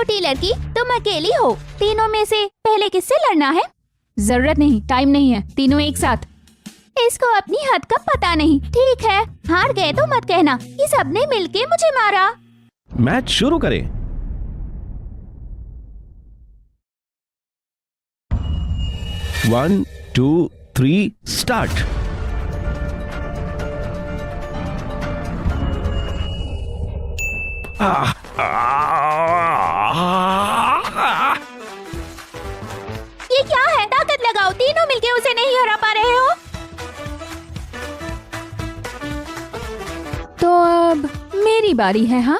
छोटी लड़की, तुम अकेली हो। तीनों में से पहले किससे लड़ना है? जरूरत नहीं, टाइम नहीं है, तीनों एक साथ। इसको अपनी हद का पता नहीं। ठीक है, हार गए तो मत कहना कि सबने मिलके मुझे मारा। मैच शुरू करें। 1 2 3 स्टार्ट। ये क्या है? ताकत लगाओ, तीनों मिलके उसे नहीं हरा पा रहे हो। तो अब मेरी बारी है। हाँ,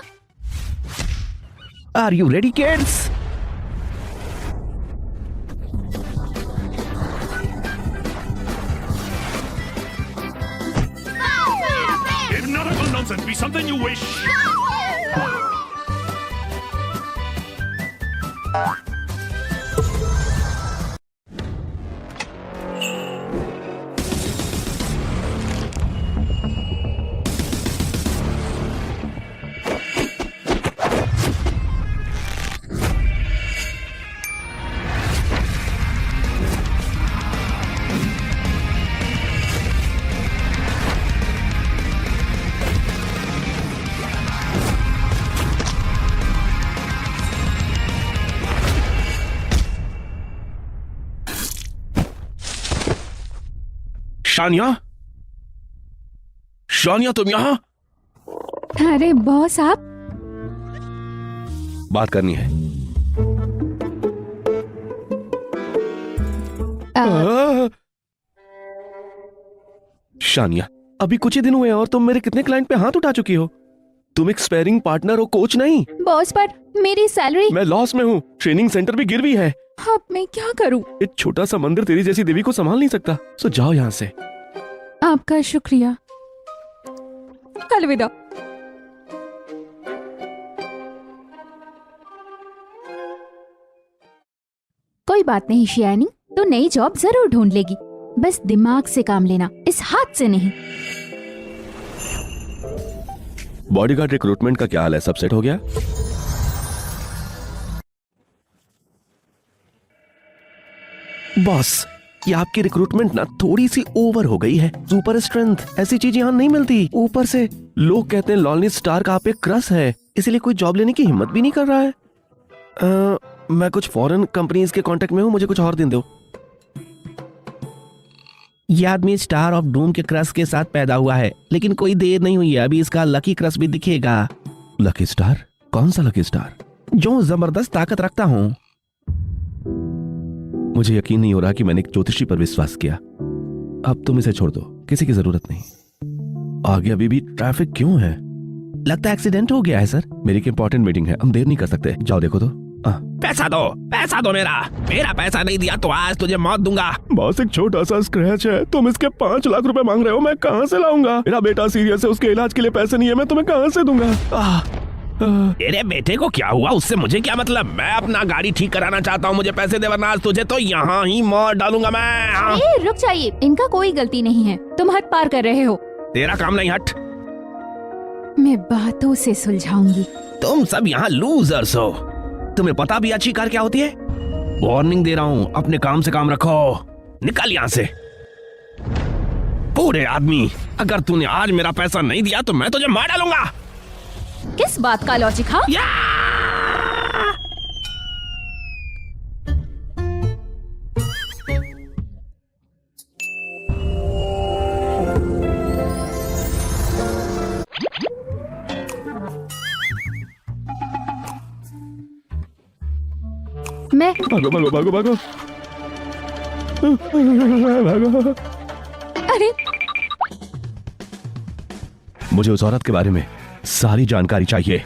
are you ready kids? If nautical nonsense be something you wish. Shania, Shania तुम यहां? अरे बॉस, आप बात करनी है। शानिया, अभी कुछ ही दिन हुए हैं और तुम मेरे कितने क्लाइंट पे हाथ उठा चुकी हो। तुम एक स्पेयरिंग पार्टनर हो, कोच नहीं। बॉस, पर मेरी सैलरी। मैं लॉस में हूँ, ट्रेनिंग सेंटर भी गिरवी है। अब मैं क्या करूं? एक छोटा सा मंदिर तेरी जैसी देवी को संभाल नहीं सकता। सो जाओ यहाँ से। आपका शुक्रिया, अलविदा। कोई बात नहीं शियानी, तो नई जॉब जरूर ढूंढ लेगी। बस दिमाग से काम लेना, इस हाथ से नहीं। बॉडीगार्ड रिक्रूटमेंट का क्या हाल है? सब सेट हो गया? बॉस, ये आपकी रिक्रूटमेंट ना थोड़ी सी ओवर हो गई है। सुपर स्ट्रेंथ, ऐसी चीज यहाँ नहीं मिलती। ऊपर से लोग कहते हैं लॉलनी स्टार का आप एक क्रश है, इसीलिए कोई जॉब लेने की हिम्मत भी नहीं कर रहा है। मैं कुछ फॉरेन कंपनीज के कांटेक्ट में हूँ, मुझे कुछ और दिन दो। ये आदमी स्टार ऑफ डूम के क्रश के साथ पैदा हुआ है, लेकिन कोई देर नहीं हुई है, अभी इसका लकी क्रश भी दिखेगा। Lucky star? कौन सा लकी स्टार? जो जबरदस्त ताकत रखता हूँ। मुझे यकीन नहीं हो रहा कि मैंने एक ज्योतिषी पर विश्वास किया। अब तुम इसे छोड़ दो, किसी की जरूरत नहीं। आगे अभी भी ट्रैफिक क्यों है? लगता है एक्सीडेंट हो गया है सर। मेरी एक इंपॉर्टेंट मीटिंग है, हम देर नहीं कर सकते। जाओ देखो तो। पैसा दो, पैसा दो। मेरा पैसा नहीं दिया तो आज तुझे मौत दूंगा। बॉस, एक छोटा सा स्क्रैच है, तुम इसके 5 लाख रुपए मांग रहे हो, मैं कहाँ से लाऊंगा? मेरा बेटा सीरियस है, उसके इलाज के लिए पैसे नहीं है, मैं तुम्हें कहाँ से दूंगा? तेरे बेटे को क्या हुआ, उससे मुझे क्या मतलब? मैं अपना गाड़ी ठीक कराना चाहता हूँ, मुझे पैसे दे, वरना आज तुझे तो यहाँ ही मार डालूंगा मैं। रुक जाइए, इनका कोई गलती नहीं है, तुम हद पार कर रहे हो। तेरा काम नहीं, हट। मैं बातों से सुलझाऊंगी। तुम सब यहाँ लूजर्स हो। तुम्हें पता भी अच्छी कार क्या होती है? वार्निंग दे रहा हूँ, अपने काम से काम रखो। निकल यहाँ से। पूरे आदमी, अगर तूने आज मेरा पैसा नहीं दिया तो मैं तुझे मार डालूंगा। किस बात का लॉजिक? हाँ, मैं भागो भागो भागो भागो भागो। अरे, मुझे उस औरत के बारे में सारी जानकारी चाहिए।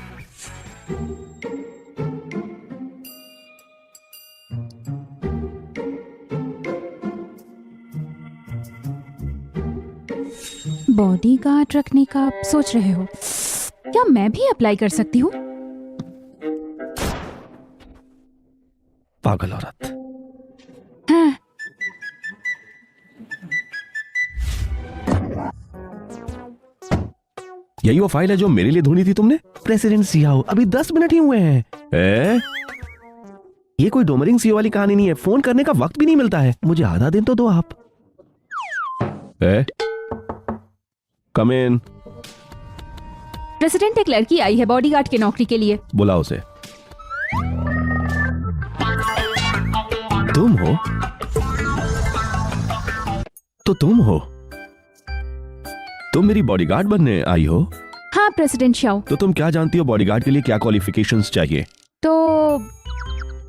बॉडीगार्ड रखने का आप सोच रहे हो? क्या मैं भी अप्लाई कर सकती हूँ? पागल औरत। हाँ। यही वो फाइल है जो मेरे लिए ढूंढी थी तुमने? प्रेसिडेंट सियाओ, अभी 10 मिनट ही हुए हैं। ये कोई डोमरिंग सीओ वाली कहानी नहीं है, फोन करने का वक्त भी नहीं मिलता है। मुझे आधा दिन तो दो आप। कम इन। प्रेसिडेंट, एक लड़की आई है बॉडीगार्ड की नौकरी के लिए। बुलाओ उसे। तुम हो? तो तुम हो? तुम मेरी बॉडीगार्ड बनने आई हो? हाँ प्रेसिडेंट शाओ। तो तुम क्या जानती हो बॉडीगार्ड के लिए क्या क्वालिफिकेशंस चाहिए? तो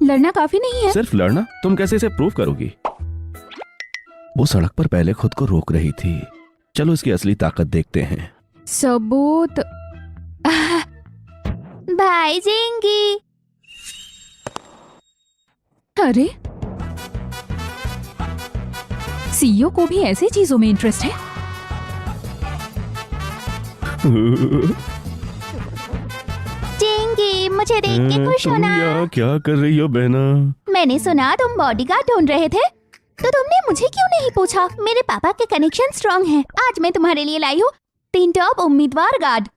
लड़ना काफी नहीं है? सिर्फ लड़ना? तुम कैसे इसे प्रूव करोगी? वो सड़क पर पहले खुद को रोक रही थी। चलो इसकी असली ताकत देखते हैं। सबूत। भाई जिंगी। अरे सीईओ को भी ऐसी चीजों में इंटरेस्ट है। जिंगी, मुझे देख के खुश तुम होना। यहाँ क्या कर रही हो बहना? मैंने सुना तुम बॉडीगार्ड ढूंढ रहे थे, तो तुमने मुझे क्यों नहीं पूछा? मेरे पापा के कनेक्शन स्ट्रांग हैं। आज मैं तुम्हारे लिए लाई हूँ 3 टॉप उम्मीदवार गार्ड।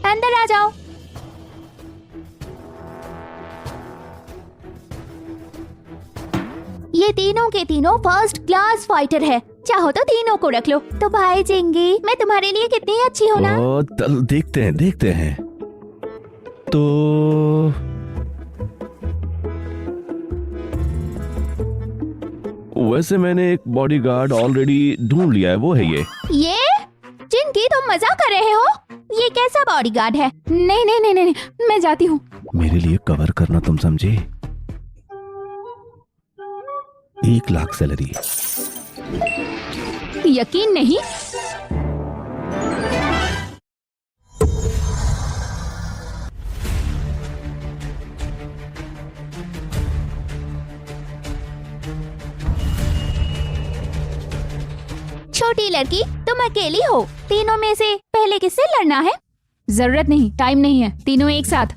अंदर आ जाओ। ये तीनों के तीनों फर्स्ट क्लास फाइटर है। चाहो तो तीनों को रख लो। तो भाई जिंगी, मैं तुम्हारे लिए कितनी अच्छी हूँ ना? देखते हैं। तो वैसे मैंने एक बॉडीगार्ड ऑलरेडी ढूंढ लिया है, वो है ये। जिंगी, तुम मजाक कर रहे हो? ये कैसा बॉडीगार्ड है? नहीं, मैं जाती हूँ। मेरे लिए कवर करना, तुम समझे? 1 लाख सैलरी। यकीन नहीं। छोटी लड़की, तुम अकेली हो। तीनों में से पहले किससे लड़ना है? जरूरत नहीं, टाइम नहीं है। तीनों एक साथ।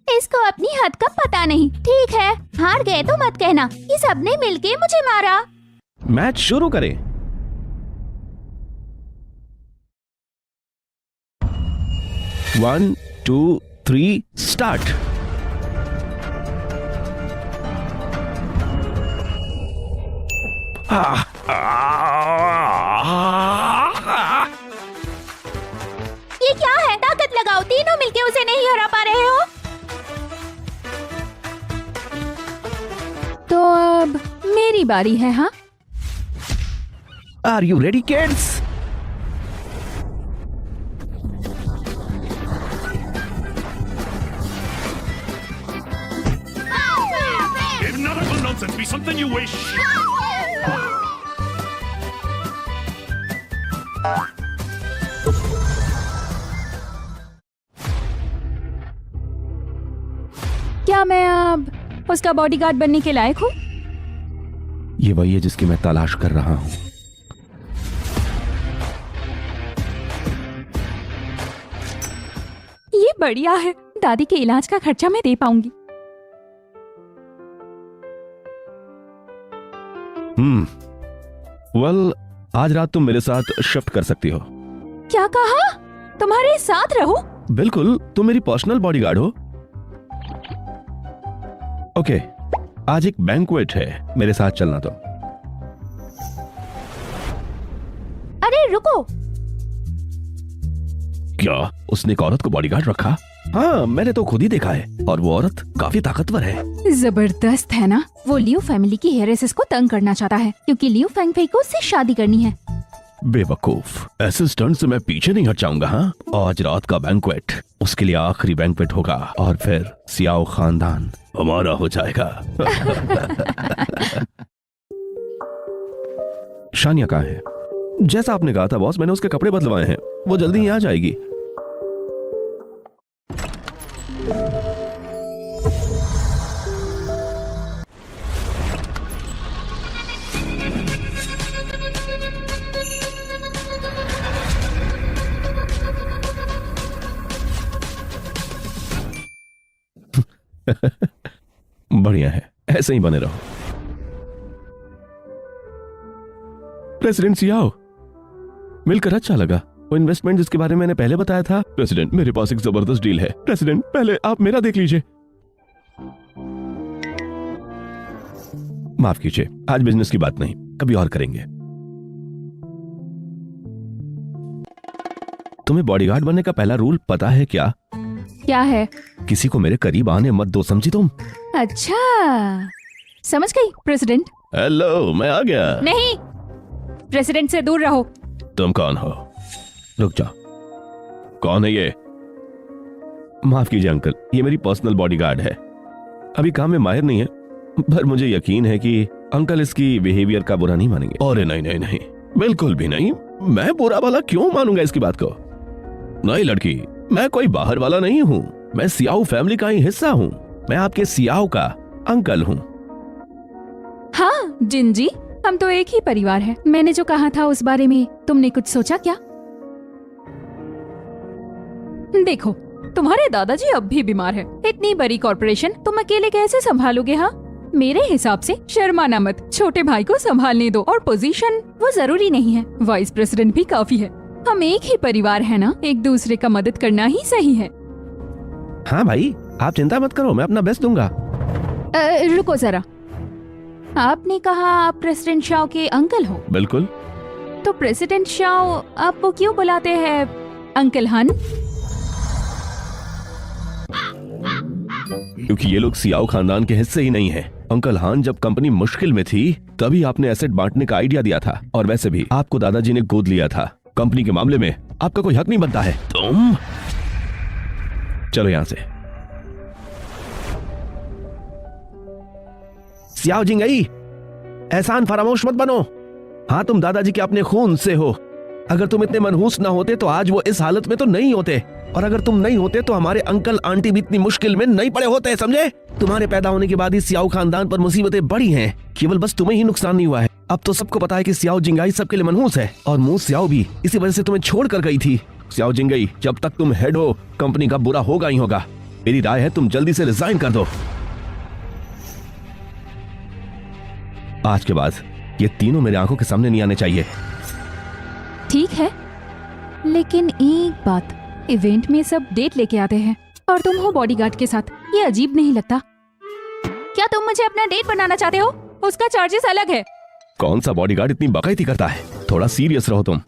इसको अपनी हद का पता नहीं। ठीक है, हार गए तो मत कहना कि सबने मिलके मुझे मारा। मैच शुरू करें। 1 2 3 स्टार्ट। ये क्या है? ताकत लगाओ। तीनों मिलके उसे नहीं हरा पा रहे हो। तो अब मेरी बारी है। हाँ, are you ready kids? If nautical nonsense be something you wish. क्या मैं अब उसका बॉडीगार्ड बनने के लायक हूँ? ये वही है जिसकी मैं तलाश कर रहा हूं। ये बढ़िया है। दादी के इलाज का खर्चा मैं दे पाऊंगी। वेल, आज रात तुम मेरे साथ शिफ्ट कर सकती हो। क्या कहा? तुम्हारे साथ रहूं? बिल्कुल, तुम मेरी पर्सनल बॉडीगार्ड हो। ओके, आज एक बैंक्वेट है, मेरे साथ चलना तुम। अरे रुको। क्या उसने एक औरत को बॉडीगार्ड रखा? हाँ, मैंने तो खुद ही देखा है, और वो औरत काफी ताकतवर है। जबरदस्त है ना? वो लियो फैमिली की हेयर एसेस को तंग करना चाहता है क्योंकि लियो फेंगफेई को उससे शादी करनी है। बेवकूफ, ऐसे स्टंट से मैं पीछे नहीं हट जाऊंगा। हाँ, आज रात का बैंक्वेट उसके लिए आखिरी बैंक्वेट होगा, और फिर सियाओ खानदान हमारा हो जाएगा। शानिया कहाँ है? जैसा आपने कहा था बॉस, मैंने उसके कपड़े बदलवाए हैं, वो जल्दी ही आ जाएगी। बढ़िया है, ऐसे ही बने रहो। प्रेसिडेंट सियाओ, मिलकर अच्छा लगा। वो इन्वेस्टमेंट जिसके बारे में मैंने पहले बताया था। प्रेसिडेंट, मेरे पास एक जबरदस्त डील है। प्रेसिडेंट, पहले आप मेरा देख लीजिए। माफ कीजिए, आज बिजनेस की बात नहीं, कभी और करेंगे। तुम्हें बॉडीगार्ड बनने का पहला रूल पता है क्या? क्या है? किसी को मेरे करीब आने मत दो, समझी तुम? अच्छा, समझ गई प्रेसिडेंट। हेलो, मैं आ गया। नहीं, प्रेसिडेंट से दूर रहो। तुम कौन हो? रुक जाओ, कौन है ये? माफ कीजिए अंकल, ये मेरी पर्सनल बॉडीगार्ड है। अभी काम में माहिर नहीं है, पर मुझे यकीन है कि अंकल इसकी बिहेवियर का बुरा नहीं मानेंगे। अरे नहीं नहीं नहीं, बिल्कुल भी नहीं। मैं बुरा वाला क्यों मानूंगा इसकी बात को? नहीं लड़की, मैं कोई बाहर वाला नहीं हूँ, मैं सियाओ फैमिली का ही हिस्सा हूँ। मैं आपके सियाओ का अंकल हूँ। हाँ जिन जी, हम तो एक ही परिवार है। मैंने जो कहा था उस बारे में तुमने कुछ सोचा क्या? देखो, तुम्हारे दादाजी अब भी बीमार है। इतनी बड़ी कॉर्पोरेशन तुम अकेले कैसे संभालोगे? हाँ, मेरे हिसाब से शर्माना मत, छोटे भाई को संभालने दो। और पोजीशन वो जरूरी नहीं है, वाइस प्रेसिडेंट भी काफी है। हम एक ही परिवार है ना, एक दूसरे का मदद करना ही सही है। हाँ भाई, आप चिंता मत करो, मैं अपना बेस्ट दूंगा। रुको जरा, आपने कहा आप प्रेसिडेंट शाओ के अंकल हो? बिल्कुल। तो प्रेसिडेंट शाओ आपको क्यों बुलाते हैं अंकल हन? क्योंकि ये लोग सियाओ खानदान के हिस्से ही नहीं है। अंकल हान जब कंपनी मुश्किल में थी तभी आपने एसेट बांटने का आइडिया दिया था, और वैसे भी आपको दादाजी ने गोद लिया था। कंपनी के मामले में आपका कोई हक नहीं बनता है। तुम चलो यहां से। सियाओ जिंगई, एहसान फरामोश मत बनो। हाँ, तुम दादाजी के अपने खून से हो। अगर तुम इतने मनहूस ना होते तो आज वो इस हालत में तो नहीं होते, और अगर तुम नहीं होते तो हमारे अंकल आंटी भी इतनी मुश्किल में नहीं पड़े होते, समझे? तुम्हारे पैदा होने के बाद ही सियाओ खानदान पर मुसीबतें बढ़ी हैं, केवल बस तुम्हें ही नुकसान नहीं हुआ है। अब तो सबको पता है कि सियाओ जिंगाई सबके लिए मनहूस है, और मुंह सियाओ भी इसी वजह से तुम्हें छोड़ कर गई थी। सियाओ जिंगाई, जब तक तुम हेड हो कंपनी का बुरा होगा ही होगा। मेरी राय है तुम जल्दी से रिजाइन कर दो। आज के बाद ये तीनों मेरे आंखों के सामने नहीं आने चाहिए। ठीक है, लेकिन एक बात, इवेंट में सब डेट लेके आते हैं और तुम हो बॉडीगार्ड के साथ, ये अजीब नहीं लगता? क्या तुम मुझे अपना डेट बनाना चाहते हो? उसका चार्जेस अलग है। कौन सा बॉडीगार्ड इतनी बाकायदगी करता है? थोड़ा सीरियस रहो तुम।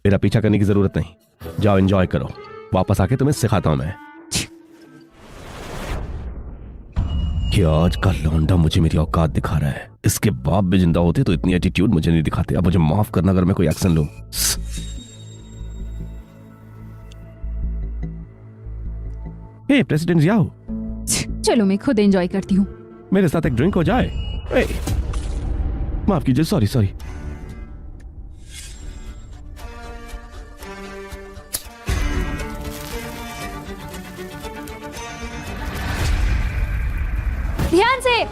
मेरा पीछा करने की जरूरत नहीं, जाओ एंजॉय करो। वापस आके तुम्हें सिखाता हूं मैं। क्या आज का लौंडा मुझे मेरी औकात दिखा रहा है। इसके बाप भी जिंदा होते तो इतनी एटीट्यूड मुझे नहीं दिखाते। अब मुझे माफ करना अगर मैं कोई एक्शन लूं। हे प्रेसिडेंट जियाओ, चलो मैं खुद एंजॉय करती हूँ। मेरे साथ एक ड्रिंक हो जाए? माफ कीजिए, सॉरी सॉरी। ध्यान से।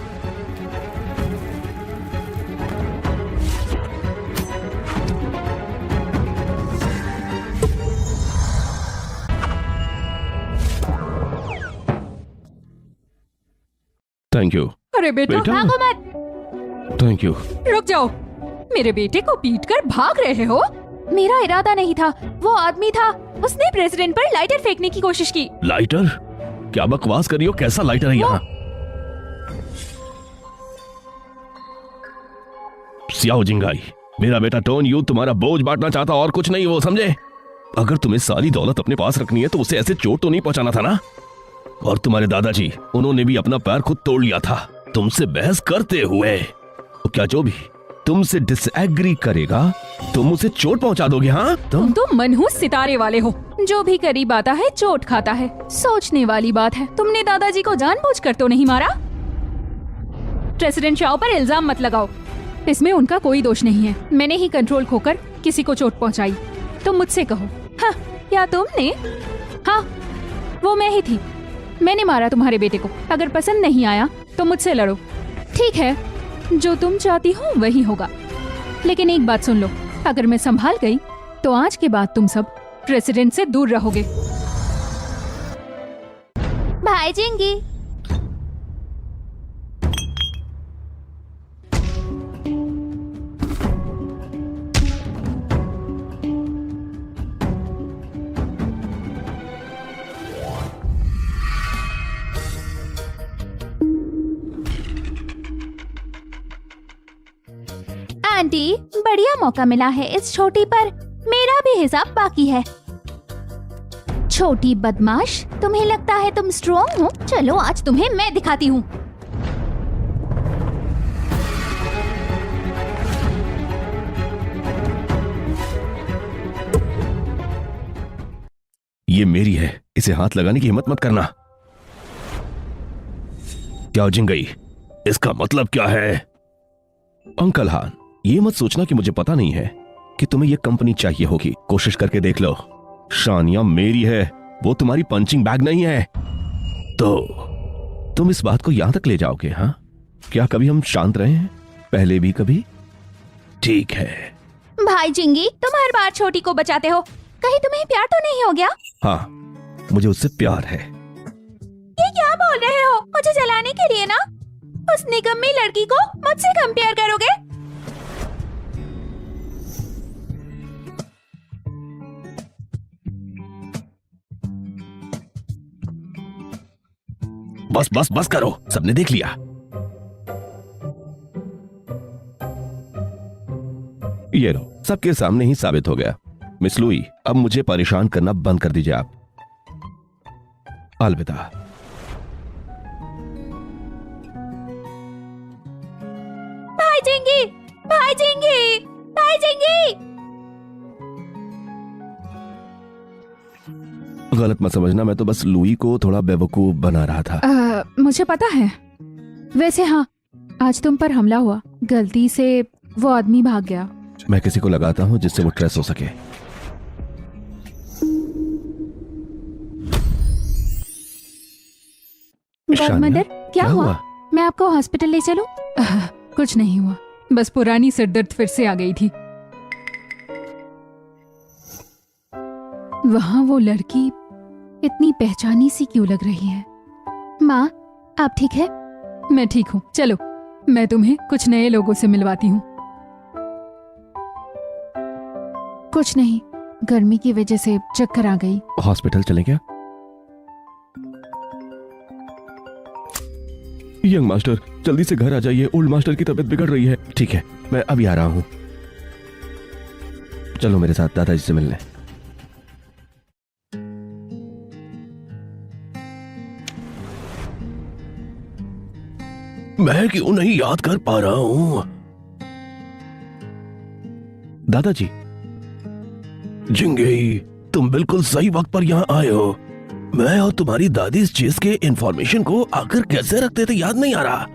Thank you. अरे बेटा, बेटा? भागो मत। Thank you. रुक जाओ, मेरे बेटे को पीट कर भाग रहे हो? मेरा इरादा नहीं था, वो आदमी था, उसने प्रेसिडेंट पर लाइटर फेंकने की कोशिश की। लाइटर? क्या बकवास कर रही हो? कैसा लाइटर है यहाँ? सियाओ जिंगाई, मेरा बेटा टोन यू तुम्हारा बोझ बांटना चाहता, और कुछ नहीं, वो समझे? अगर तुम्हें सारी दौलत अपने पास रखनी है तो उसे ऐसे चोट तो नहीं पहुंचाना था ना। और तुम्हारे दादाजी, उन्होंने भी अपना पैर खुद तोड़ लिया था तुमसे बहस करते हुए। तो क्या जो भी तुमसे डिसएग्री करेगा तुम उसे चोट पहुंचा दोगे? हाँ, तुम तो मनहूस सितारे वाले हो। जो भी करीब आता है चोट खाता है। सोचने वाली बात है, तुमने दादाजी को जानबूझकर तो नहीं मारा। प्रेसिडेंट शाओ पर इल्जाम मत लगाओ, इसमें उनका कोई दोष नहीं है। मैंने ही कंट्रोल खोकर किसी को चोट पहुंचाई। तुम मुझसे कहो, हाँ, क्या तुमने? हाँ, वो मैं ही थी। मैंने मारा तुम्हारे बेटे को। अगर पसंद नहीं आया तो मुझसे लड़ो। ठीक है, जो तुम चाहती हो वही होगा। लेकिन एक बात सुन लो, अगर मैं संभाल गई तो आज के बाद तुम सब प्रेसिडेंट से दूर रहोगे। भाई जिंगी, आंटी, बढ़िया मौका मिला है इस छोटी पर। मेरा भी हिसाब बाकी है। छोटी बदमाश, तुम्हें लगता है तुम स्ट्रॉन्ग हो? चलो आज तुम्हें मैं दिखाती हूँ। ये मेरी है, इसे हाथ लगाने की हिम्मत मत करना। क्या जिंग गई? इसका मतलब क्या है? अंकल हान, ये मत सोचना कि मुझे पता नहीं है कि तुम्हें ये कंपनी चाहिए होगी। कोशिश करके देख लो। शानिया मेरी है, वो तुम्हारी पंचिंग बैग नहीं है। तो तुम इस बात को यहां तक ले जाओगे? हाँ, क्या कभी हम शांत रहे हैं पहले भी कभी? ठीक है। भाई जिंगी, तुम हर बार छोटी को बचाते हो। कहीं तुम्हें प्यार तो नहीं हो गया? हाँ, मुझे उससे प्यार है। ये क्या बोल रहे हो? मुझे जलाने के लिए ना? उस निकम्मी लड़की को मुझसे कंपेयर करोगे? बस बस बस करो, सबने देख लिया। ये लो, सबके सामने ही साबित हो गया। मिस लुई, अब मुझे परेशान करना बंद कर दीजिए आप। अलविदा। भाई जिंगी, भाई जिंगी, भाई जिंगी। गलत मत समझना, मैं तो बस लुई को थोड़ा बेवकूफ बना रहा था। मुझे पता है। वैसे हाँ, आज तुम पर हमला हुआ, गलती से वो आदमी भाग गया। मैं किसी को लगाता हूँ जिससे वो ट्रेस हो सके। गॉडमदर, क्या हुआ? मैं आपको हॉस्पिटल ले चलूं? कुछ नहीं हुआ, बस पुरानी सिरदर्द फिर से आ गई थी। वहाँ वो लड़की इतनी पहचानी सी क्यों लग रही है? माँ, आप ठीक है? मैं ठीक हूँ, चलो मैं तुम्हें कुछ नए लोगों से मिलवाती हूँ। कुछ नहीं, गर्मी की वजह से चक्कर आ गई। हॉस्पिटल चले क्या? यंग मास्टर, जल्दी से घर आ जाइए, ओल्ड मास्टर की तबीयत बिगड़ रही है। ठीक है, मैं अभी आ रहा हूँ। चलो मेरे साथ दादाजी से मिलने। मैं क्यों नहीं याद कर पा रहा हूँ? दादाजी। जिंगई, तुम बिल्कुल सही वक्त पर यहाँ आए हो। मैं और तुम्हारी दादी इस चीज के इंफॉर्मेशन को आखिर कैसे रखते थे याद नहीं आ रहा।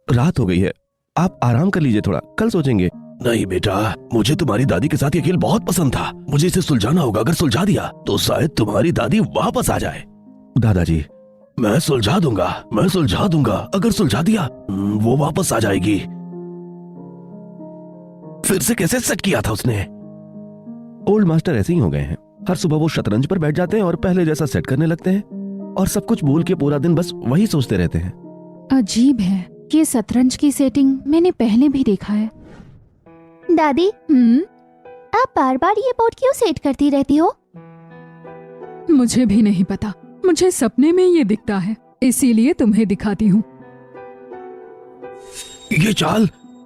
रात हो गई है, आप आराम कर लीजिए, थोड़ा कल सोचेंगे। नहीं बेटा, मुझे तुम्हारी दादी के साथ ये खेल बहुत पसंद था। मुझे इसे सुलझाना होगा। अगर सुलझा दिया तो शायद तुम्हारी दादी वापस आ जाए। दादाजी, मैं सुलझा दूंगा, मैं सुलझा दूंगा। अगर सुलझा दिया वो वापस आ जाएगी। फिर से कैसे सेट किया था उसने? ओल्ड मास्टर ऐसे ही हो गए हैं। हर सुबह वो शतरंज पर बैठ जाते हैं और पहले जैसा सेट करने लगते हैं और सब कुछ भूल के पूरा दिन बस वही सोचते रहते हैं। अजीब है, ये शतरंज की सेटिंग मैंने पहले भी देखा है। दादी, आप बार बार ये बोर्ड क्यों सेट करती रहती हो? मुझे भी नहीं पता, मुझे सपने में ये दिखता है, इसीलिए तुम्हें दिखाती हूँ।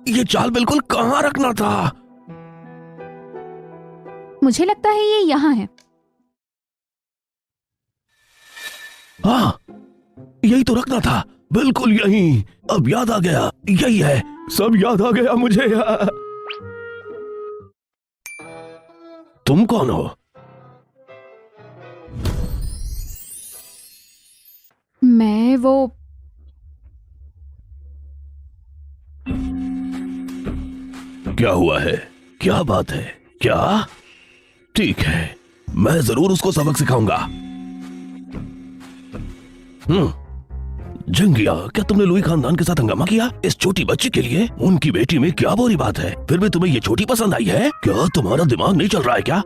ये चाल बिल्कुल कहाँ रखना था? मुझे लगता है ये यहाँ है। हाँ, यही तो रखना था, बिल्कुल यही। अब याद आ गया, यही है, सब याद आ गया मुझे। तुम कौन हो? मैं वो क्या हुआ है? क्या बात है? क्या? ठीक है, मैं जरूर उसको सबक सिखाऊंगा। जंगिया, क्या तुमने लुई खानदान के साथ हंगामा किया इस छोटी बच्ची के लिए? उनकी बेटी में क्या बुरी बात है? फिर भी तुम्हें ये छोटी पसंद आई है? क्या तुम्हारा दिमाग नहीं चल रहा है क्या?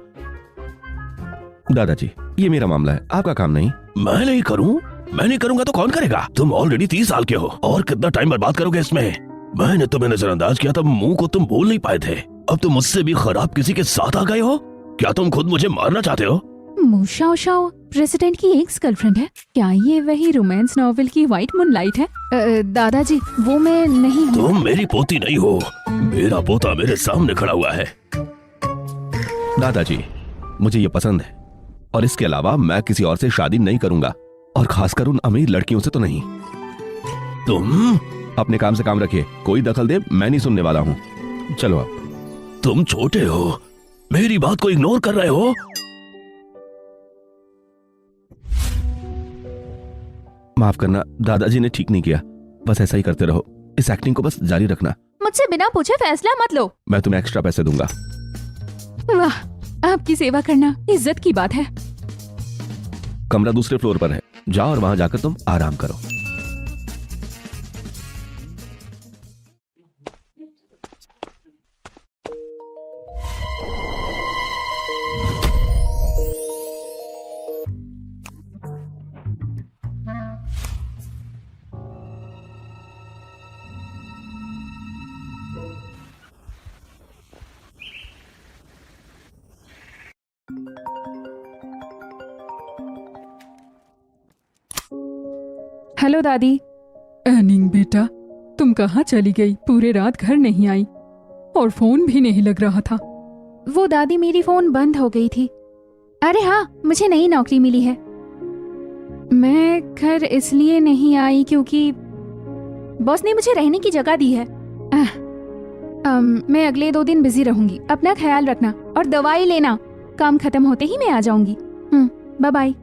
दादाजी, ये मेरा मामला है, आपका काम नहीं। मैं नहीं करूं? मैं नहीं करूंगा तो कौन करेगा? तुम ऑलरेडी 30 साल के हो और कितना टाइम बर्बाद करोगे इसमें? मैंने तुम्हें नजरअंदाज किया, तब मुंह को तुम बोल नहीं पाए थे। अब तुम मुझसे भी खराब किसी के साथ आ गए हो। क्या तुम खुद मुझे मारना चाहते हो? मुशाओ शाओ, प्रेसिडेंट की एक्स गर्लफ्रेंड है? क्या ये वही रोमांस नॉवेल की व्हाइट मूनलाइट है? दादाजी वो मैं नहीं हूँ। तुम मेरी पोती नहीं हो, मेरा पोता मेरे सामने खड़ा हुआ है। दादाजी मुझे ये पसंद है और इसके अलावा मैं किसी और से शादी नहीं करूंगा, और खासकर उन अमीर लड़कियों से तो नहीं। तुम अपने काम से काम रखिए, कोई दखल दे मैं नहीं सुनने वाला हूँ। चलो अब। तुम छोटे हो, मेरी बात को इग्नोर कर रहे हो। माफ करना, दादाजी ने ठीक नहीं किया, बस ऐसा ही करते रहो, इस एक्टिंग को बस जारी रखना। मुझसे बिना पूछे फैसला मत लो। मैं तुम्हें एक्स्ट्रा पैसे दूंगा। वाह, आपकी सेवा करना इज्जत की बात है। कमरा दूसरे फ्लोर पर है, जाओ और वहां जाकर तुम आराम करो। हेलो दादी। एनिंग बेटा, तुम कहाँ चली गई? पूरे रात घर नहीं आई और फोन भी नहीं लग रहा था। वो दादी मेरी फोन बंद हो गई थी। अरे हाँ, मुझे नई नौकरी मिली है। मैं घर इसलिए नहीं आई क्योंकि बॉस ने मुझे रहने की जगह दी है। मैं अगले 2 दिन बिजी रहूंगी। अपना ख्याल रखना और दवाई लेना। काम खत्म होते ही मैं आ जाऊंगी। Bye bye.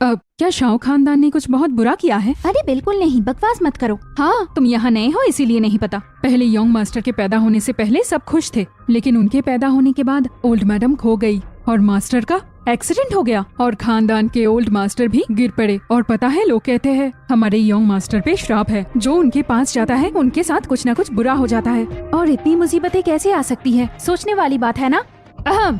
अब क्या शाओ खानदान ने कुछ बहुत बुरा किया है? अरे बिल्कुल नहीं, बकवास मत करो। हाँ, तुम यहाँ नए हो इसीलिए नहीं पता। पहले यंग मास्टर के पैदा होने से पहले सब खुश थे, लेकिन उनके पैदा होने के बाद ओल्ड मैडम खो गई और मास्टर का एक्सीडेंट हो गया और खानदान के ओल्ड मास्टर भी गिर पड़े। और पता है, लोग कहते हैं हमारे यंग मास्टर पे श्राप है। जो उनके पास जाता है उनके साथ कुछ न कुछ बुरा हो जाता है। और इतनी मुसीबतें कैसे आ सकती है? सोचने वाली बात है ना। अहम।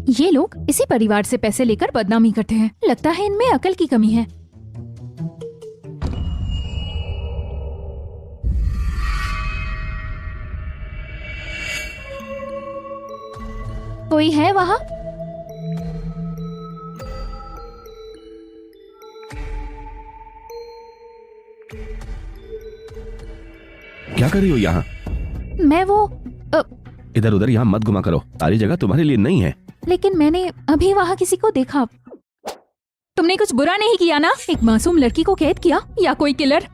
ये लोग इसी परिवार से पैसे लेकर बदनामी करते हैं। लगता है इनमें अकल की कमी है। कोई है वहाँ? क्या कर रही हो यहाँ? मैं वो इधर उधर यहाँ मत घुमा करो, सारी जगह तुम्हारे लिए नहीं है। लेकिन मैंने अभी वहाँ किसी को देखा। तुमने कुछ बुरा नहीं किया ना? एक मासूम लड़की को कैद किया या कोई किलर?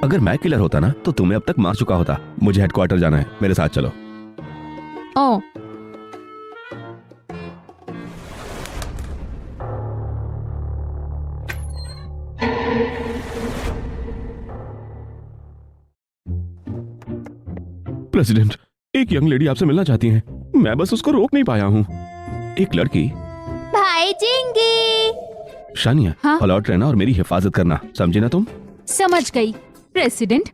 अगर मैं किलर होता ना तो तुम्हें अब तक मार चुका होता। मुझे हेडक्वार्टर जाना है, मेरे साथ चलो। ओ, प्रेसिडेंट, एक यंग लेडी आपसे मिलना चाहती है। मैं बस उसको रोक नहीं पाया हूँ। एक लड़की। भाई जिंगी। शानिया, हाँ? अलर्ट रहना और मेरी हिफाजत करना, समझे ना तुम? समझ गई प्रेसिडेंट।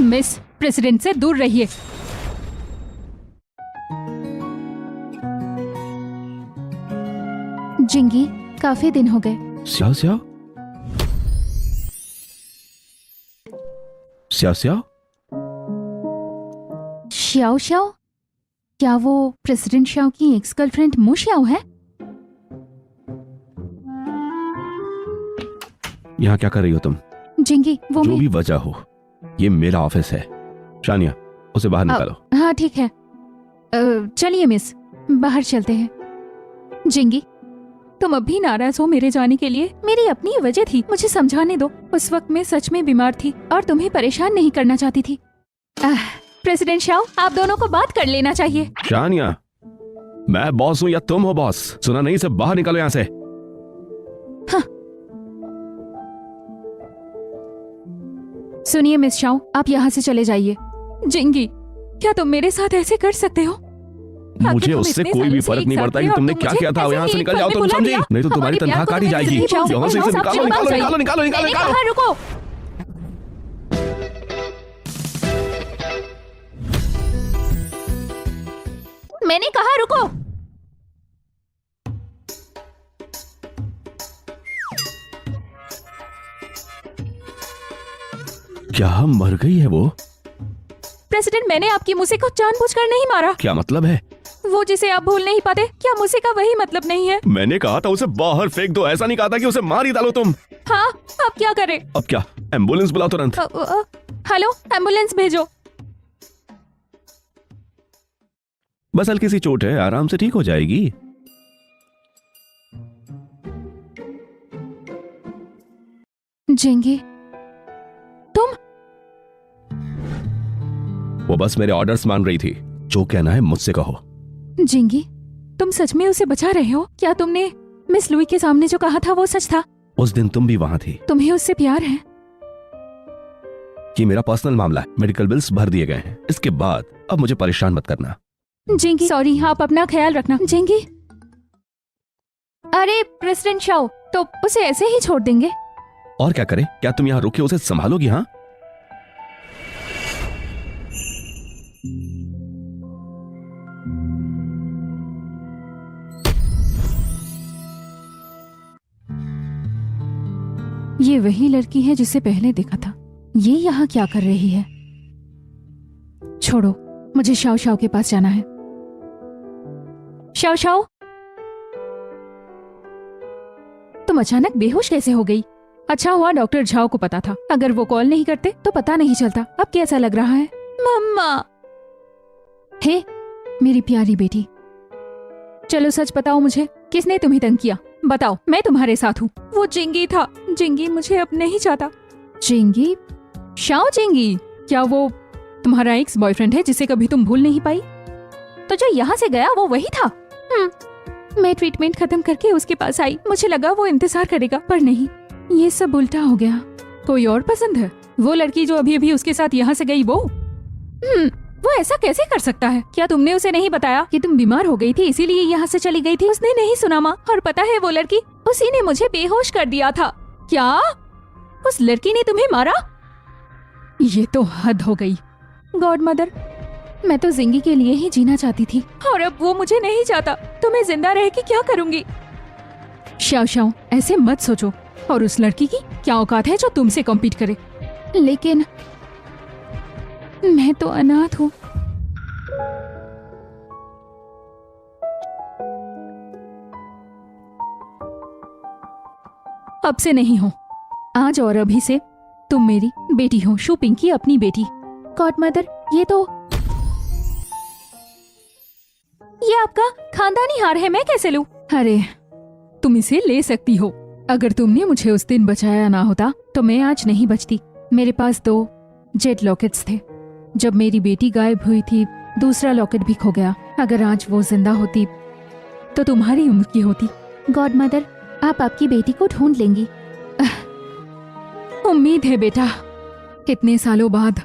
मिस, प्रेसिडेंट से दूर रहिए। जिंगी, काफी दिन हो गए। स्याओ स्याओ स्याओ स्याओ श्याओ श्याओ? क्या वो प्रेसिडेंट श्याओ की एक्स गर्लफ्रेंड मु श्याओ है? यहाँ क्या कर रही हो तुम? जिंगी, वो जो मैं। भी वजह हो, ये मेरा ऑफिस है। शानिया, उसे बाहर निकालो। हाँ ठीक है। चलिए मिस, बाहर चलते हैं। जिंगी, तुम अब भी नाराज हो मेरे जाने के लिए? मेरी अपनी वजह थी, मुझे समझाने दो। उस वक्त मैं सच में बीमार थी और तुम्हें परेशान नहीं करना चाहती थी। प्रेसिडेंट शाओ, आप दोनों को बात कर लेना चाहिए। शानिया, मैं बॉस हूँ या तुम हो बॉस? सुना नहीं? से बाहर निकालो यहाँ से। हाँ। सुनिए मिस शाओ, आप यहाँ से चले जाइए। जिंगी, क्या तुम मेरे साथ ऐसे कर सकते हो? मुझे उससे कोई भी फर्क नहीं पड़ता कि तुमने क्या किया था। यहाँ से निकल जाओ तुम, समझी? नहीं तो तुम्हारी तनख्वाह काटी जाएगी। यहाँ से इसे निकालो निकालो निकालो निकालो निकालो निकालो। कहाँ? रुको। मैंने कहा रुको। क्या मर गई है वो? प्रेसिडेंट, मैंने आपकी मूसिका जानबूझकर नहीं मारा। क्या मतलब है? वो जिसे आप भूल नहीं पाते, क्या मूसिका वही मतलब नहीं है? मैंने कहा था उसे बाहर फेंक दो, ऐसा नहीं कहा था कि उसे मार ही डालो तुम। हाँ, अब क्या करें? अब क्या? एम्बुलेंस बुलाओ तुरंत। हेलो, एम्बुलेंस भेजो। बस हल्की सी चोट है, आराम से ठीक हो जाएगी। जिंगी, तुम? वो बस मेरे ऑर्डर्स मान रही थी। जो कहना है मुझसे कहो। जिंगी, तुम सच में उसे बचा रहे हो? क्या तुमने मिस लुई के सामने जो कहा था वो सच था? उस दिन तुम भी वहां थी। तुम्हें उससे प्यार है? कि मेरा पर्सनल मामला है, मेडिकल बिल्स भर दिए गए हैं। इसके बाद अब मुझे परेशान मत करना। जिंगी, सॉरी, आप अपना ख्याल रखना। जिंगी, अरे प्रेसिडेंट शाओ तो उसे ऐसे ही छोड़ देंगे? और क्या करे? क्या तुम यहाँ रुके उसे संभालोगी? हाँ, ये वही लड़की है जिसे पहले देखा था। ये यहाँ क्या कर रही है? छोड़ो, मुझे शाओ शाओ के पास जाना है। शाओ शाओ, तुम अचानक बेहोश कैसे हो गई? अच्छा हुआ डॉक्टर झाओ को पता था, अगर वो कॉल नहीं करते तो पता नहीं चलता। अब कैसा लग रहा है? मम्मा। हे मेरी प्यारी बेटी, चलो सच बताओ मुझे, किसने तुम्हें तंग किया? बताओ, मैं तुम्हारे साथ हूँ। वो जिंगी था। जिंगी मुझे अब नहीं चाहता। जिंगी? शाओ जिंगी? क्या वो तुम्हारा एक्स बॉयफ्रेंड है जिसे कभी तुम भूल नहीं पाई? तो जो यहाँ से गया वो वही था? मैं ट्रीटमेंट खत्म करके उसके पास आई। मुझे लगा वो इंतजार करेगा, पर नहीं, ये सब उल्टा हो गया। कोई और पसंद है? वो लड़की जो अभी अभी उसके साथ यहाँ से गई, वो? वो ऐसा कैसे कर सकता है? क्या तुमने उसे नहीं बताया कि तुम बीमार हो गई थी इसीलिए यहाँ से चली गई थी? उसने नहीं सुना माँ। और पता है वो लड़की, उसी ने मुझे बेहोश कर दिया था। क्या उस लड़की ने तुम्हें मारा? ये तो हद हो गई। गॉड मदर, मैं तो जिंगी के लिए ही जीना चाहती थी और अब वो मुझे नहीं चाहता। तो मैं जिंदा रह के क्या करूंगी? शाओ शाओ, ऐसे मत सोचो। और उस लड़की की क्या औकात है जो तुमसे कॉम्पीट करे? लेकिन मैं तो अनाथ हूँ। अब से नहीं हो। आज और अभी से तुम मेरी बेटी हो, शू पिंकी अपनी बेटी। गॉड मदर, ये आपका खानदानी हार है, मैं कैसे लूं? अरे तुम इसे ले सकती हो। अगर तुमने मुझे उस दिन बचाया ना होता तो मैं आज नहीं बचती। मेरे पास 2 जेड लॉकेट्स थे। जब मेरी बेटी गायब हुई थी, दूसरा लॉकेट भी खो गया। अगर आज वो जिंदा होती तो तुम्हारी उम्र की होती। गॉड मदर, आप आपकी बेटी को ढूंढ लेंगी। उम्मीद है बेटा, कितने सालों बाद।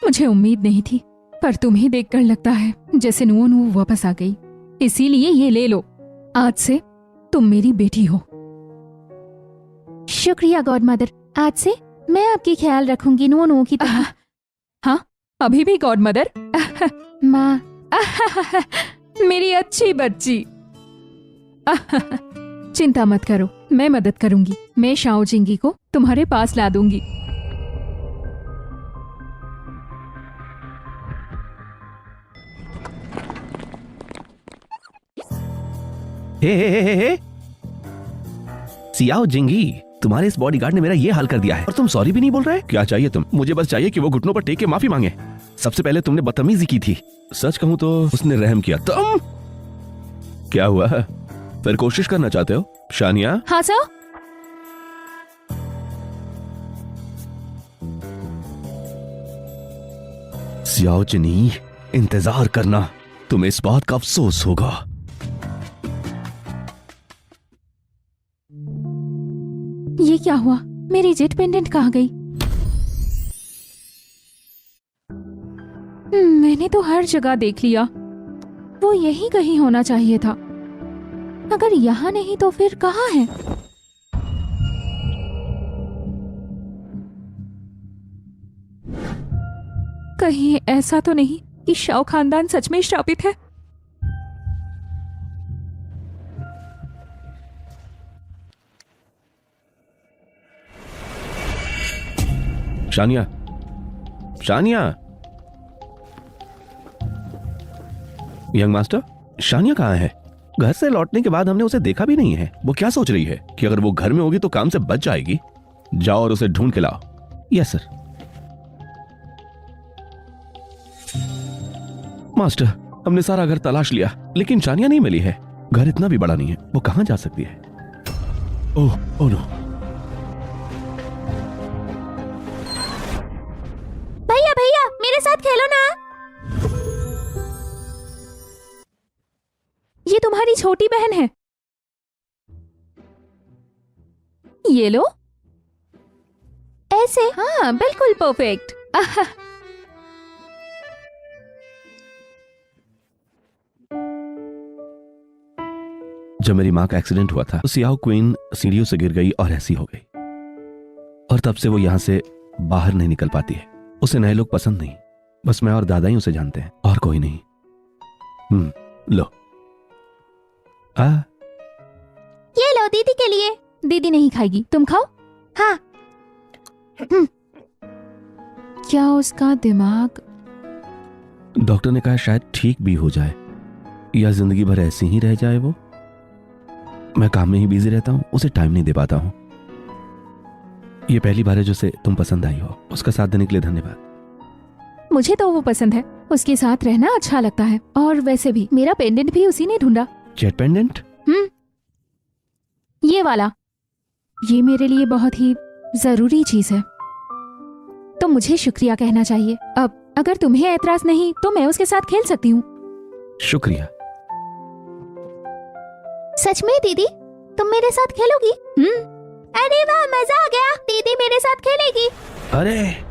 मुझे उम्मीद नहीं थी, पर तुम्हें देखकर लगता है जैसे नुओ वापस आ गई। इसीलिए ये ले लो। आज से तुम मेरी बेटी हो। शुक्रिया गॉड मदर, आज से मैं आपकी ख्याल रखूंगी नुओ की तरह। हाँ, अभी भी गॉड मदर? माँ। मेरी अच्छी बच्ची। चिंता मत करो, मैं मदद करूंगी। मैं शाओ जिंगी को तुम्हारे पास ला दूंगी। हे। सियाओ जिंगी, तुम्हारे इस बॉडीगार्ड ने मेरा ये हाल कर दिया है और तुम सॉरी भी नहीं बोल रहे? क्या चाहिए तुम? मुझे बस चाहिए कि वो घुटनों पर टेक के माफी मांगे। सबसे पहले तुमने बदतमीजी की थी। सच कहूं तो उसने रहम किया। तुम क्या हुआ? फिर कोशिश करना चाहते हो शानिया? हाँ सर। सियाओ जिनी, इंतजार करना, तुम्हें इस बात का अफसोस होगा। ये क्या हुआ? मेरी जेट पेंडेंट कहाँ गई? मैंने तो हर जगह देख लिया। वो यहीं कहीं होना चाहिए था। अगर यहाँ नहीं तो फिर कहाँ है? कहीं ऐसा तो नहीं कि शाओ खानदान सच में श्रापित है? Shania, Shania, young master, Shania कहाँ है? घर से लौटने के बाद हमने उसे देखा भी नहीं है। वो क्या सोच रही है कि अगर वो घर में होगी तो काम से बच जाएगी? जाओ और उसे ढूंढ के लाओ। Yes sir. मास्टर, हमने सारा घर तलाश लिया लेकिन शानिया नहीं मिली है। घर इतना भी बड़ा नहीं है, वो कहां जा सकती है? Oh no. भैया भैया मेरे साथ खेलो ना। ये तुम्हारी छोटी बहन है। ये लो। ऐसे? हाँ बिल्कुल परफेक्ट। जब मेरी माँ का एक्सीडेंट हुआ था तो सियाओ क्वीन सीढ़ियों से गिर गई और ऐसी हो गई, और तब से वो यहाँ से बाहर नहीं निकल पाती है। उसे नए लोग पसंद नहीं, बस मैं और दादा ही उसे जानते हैं और कोई नहीं। लो। ये लो दीदी के लिए। दीदी नहीं खाएगी, तुम खाओ। हाँ। क्या उसका दिमाग? डॉक्टर ने कहा शायद ठीक भी हो जाए या जिंदगी भर ऐसे ही रह जाए। वो, मैं काम में ही बिजी रहता हूँ, उसे टाइम नहीं दे पाता हूँ। ये पहली बार है जो उसे तुम पसंद आई हो। उसका साथ देने के लिए धन्यवाद। मुझे तो वो पसंद है, उसके साथ रहना अच्छा लगता है। और वैसे भी मेरा पेंडेंट भी उसी ने ढूंढा। Jet pendant? ये वाला। ये मेरे लिए बहुत ही जरूरी चीज है, तो मुझे शुक्रिया कहना चाहिए। अब अगर तुम्हें ऐतराज नहीं तो मैं उसके साथ खेल सकती हूँ। शुक्रिया। सच में दीदी तुम मेरे साथ खेलोगी? अरे वाह, मजा आ गया। दीदी मेरे साथ खेलेगी। अरे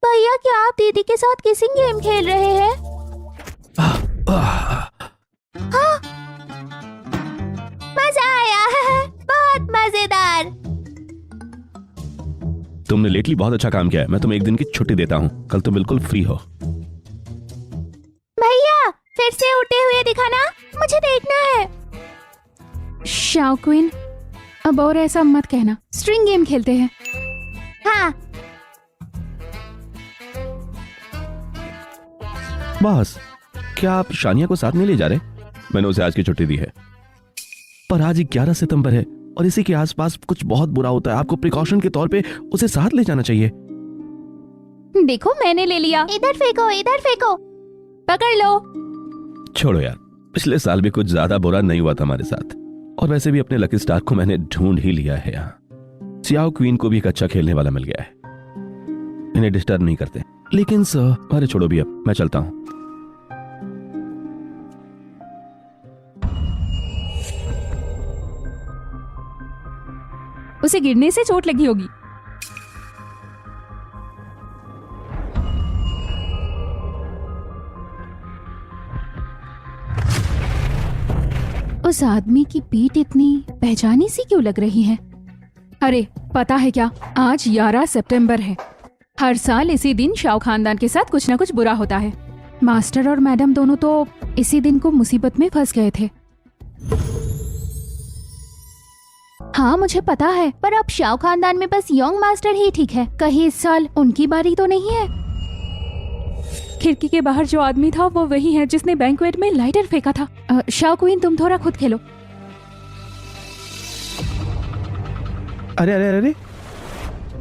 भैया क्या आप दीदी के साथ किसिंग गेम खेल रहे हैं? हाँ, मजा आया है, बहुत मजेदार। तुमने लेटली बहुत अच्छा काम किया है। मैं तुम्हें एक दिन की छुट्टी देता हूँ, कल तुम बिल्कुल फ्री हो। भैया फिर से उठे हुए दिखाना, मुझे देखना है। शाओ क्वीन, अब और ऐसा मत कहना। स्ट्रिंग गेम खेलते हैं। हाँ। बॉस, क्या आप शानिया को साथ नहीं ले जा रहे? मैंने उसे आज की छुट्टी दी है, पर आज 11 सितंबर है और इसी के आसपास कुछ बहुत बुरा होता है। आपको प्रिकॉशन के तौर पे उसे साथ ले जाना चाहिए। देखो मैंने ले लिया। इधर फेंको, इधर फेंको। पकड़ लो। छोड़ो यार, पिछले साल भी कुछ ज्यादा बुरा नहीं हुआ था हमारे साथ, और वैसे भी अपने लकी स्टार को मैंने ढूंढ ही लिया है। यहाँ सियाओ क्वीन को भी एक अच्छा खेलने वाला मिल गया है। इन्हें डिस्टर्ब नहीं करते। लेकिन सर, अरे छोड़ो भी, अब मैं चलता हूँ। उसे गिरने से चोट लगी होगी। उस आदमी की पीठ इतनी पहचानी सी क्यों लग रही है? अरे पता है क्या, आज 11 सितंबर है। हर साल इसी दिन शाओ खानदान के साथ कुछ न कुछ बुरा होता है। मास्टर और मैडम दोनों तो इसी दिन को मुसीबत में फंस गए थे। हाँ मुझे पता है, पर अब शाओ खानदान में बस यंग मास्टर ही ठीक है। कहीं इस साल उनकी बारी तो नहीं है? खिड़की के बाहर जो आदमी था वो वही है जिसने बैंक्वेट में लाइटर फेंका था। शाओ क्वीन, तुम थोड़ा खुद खेलो। अरे अरे अरे,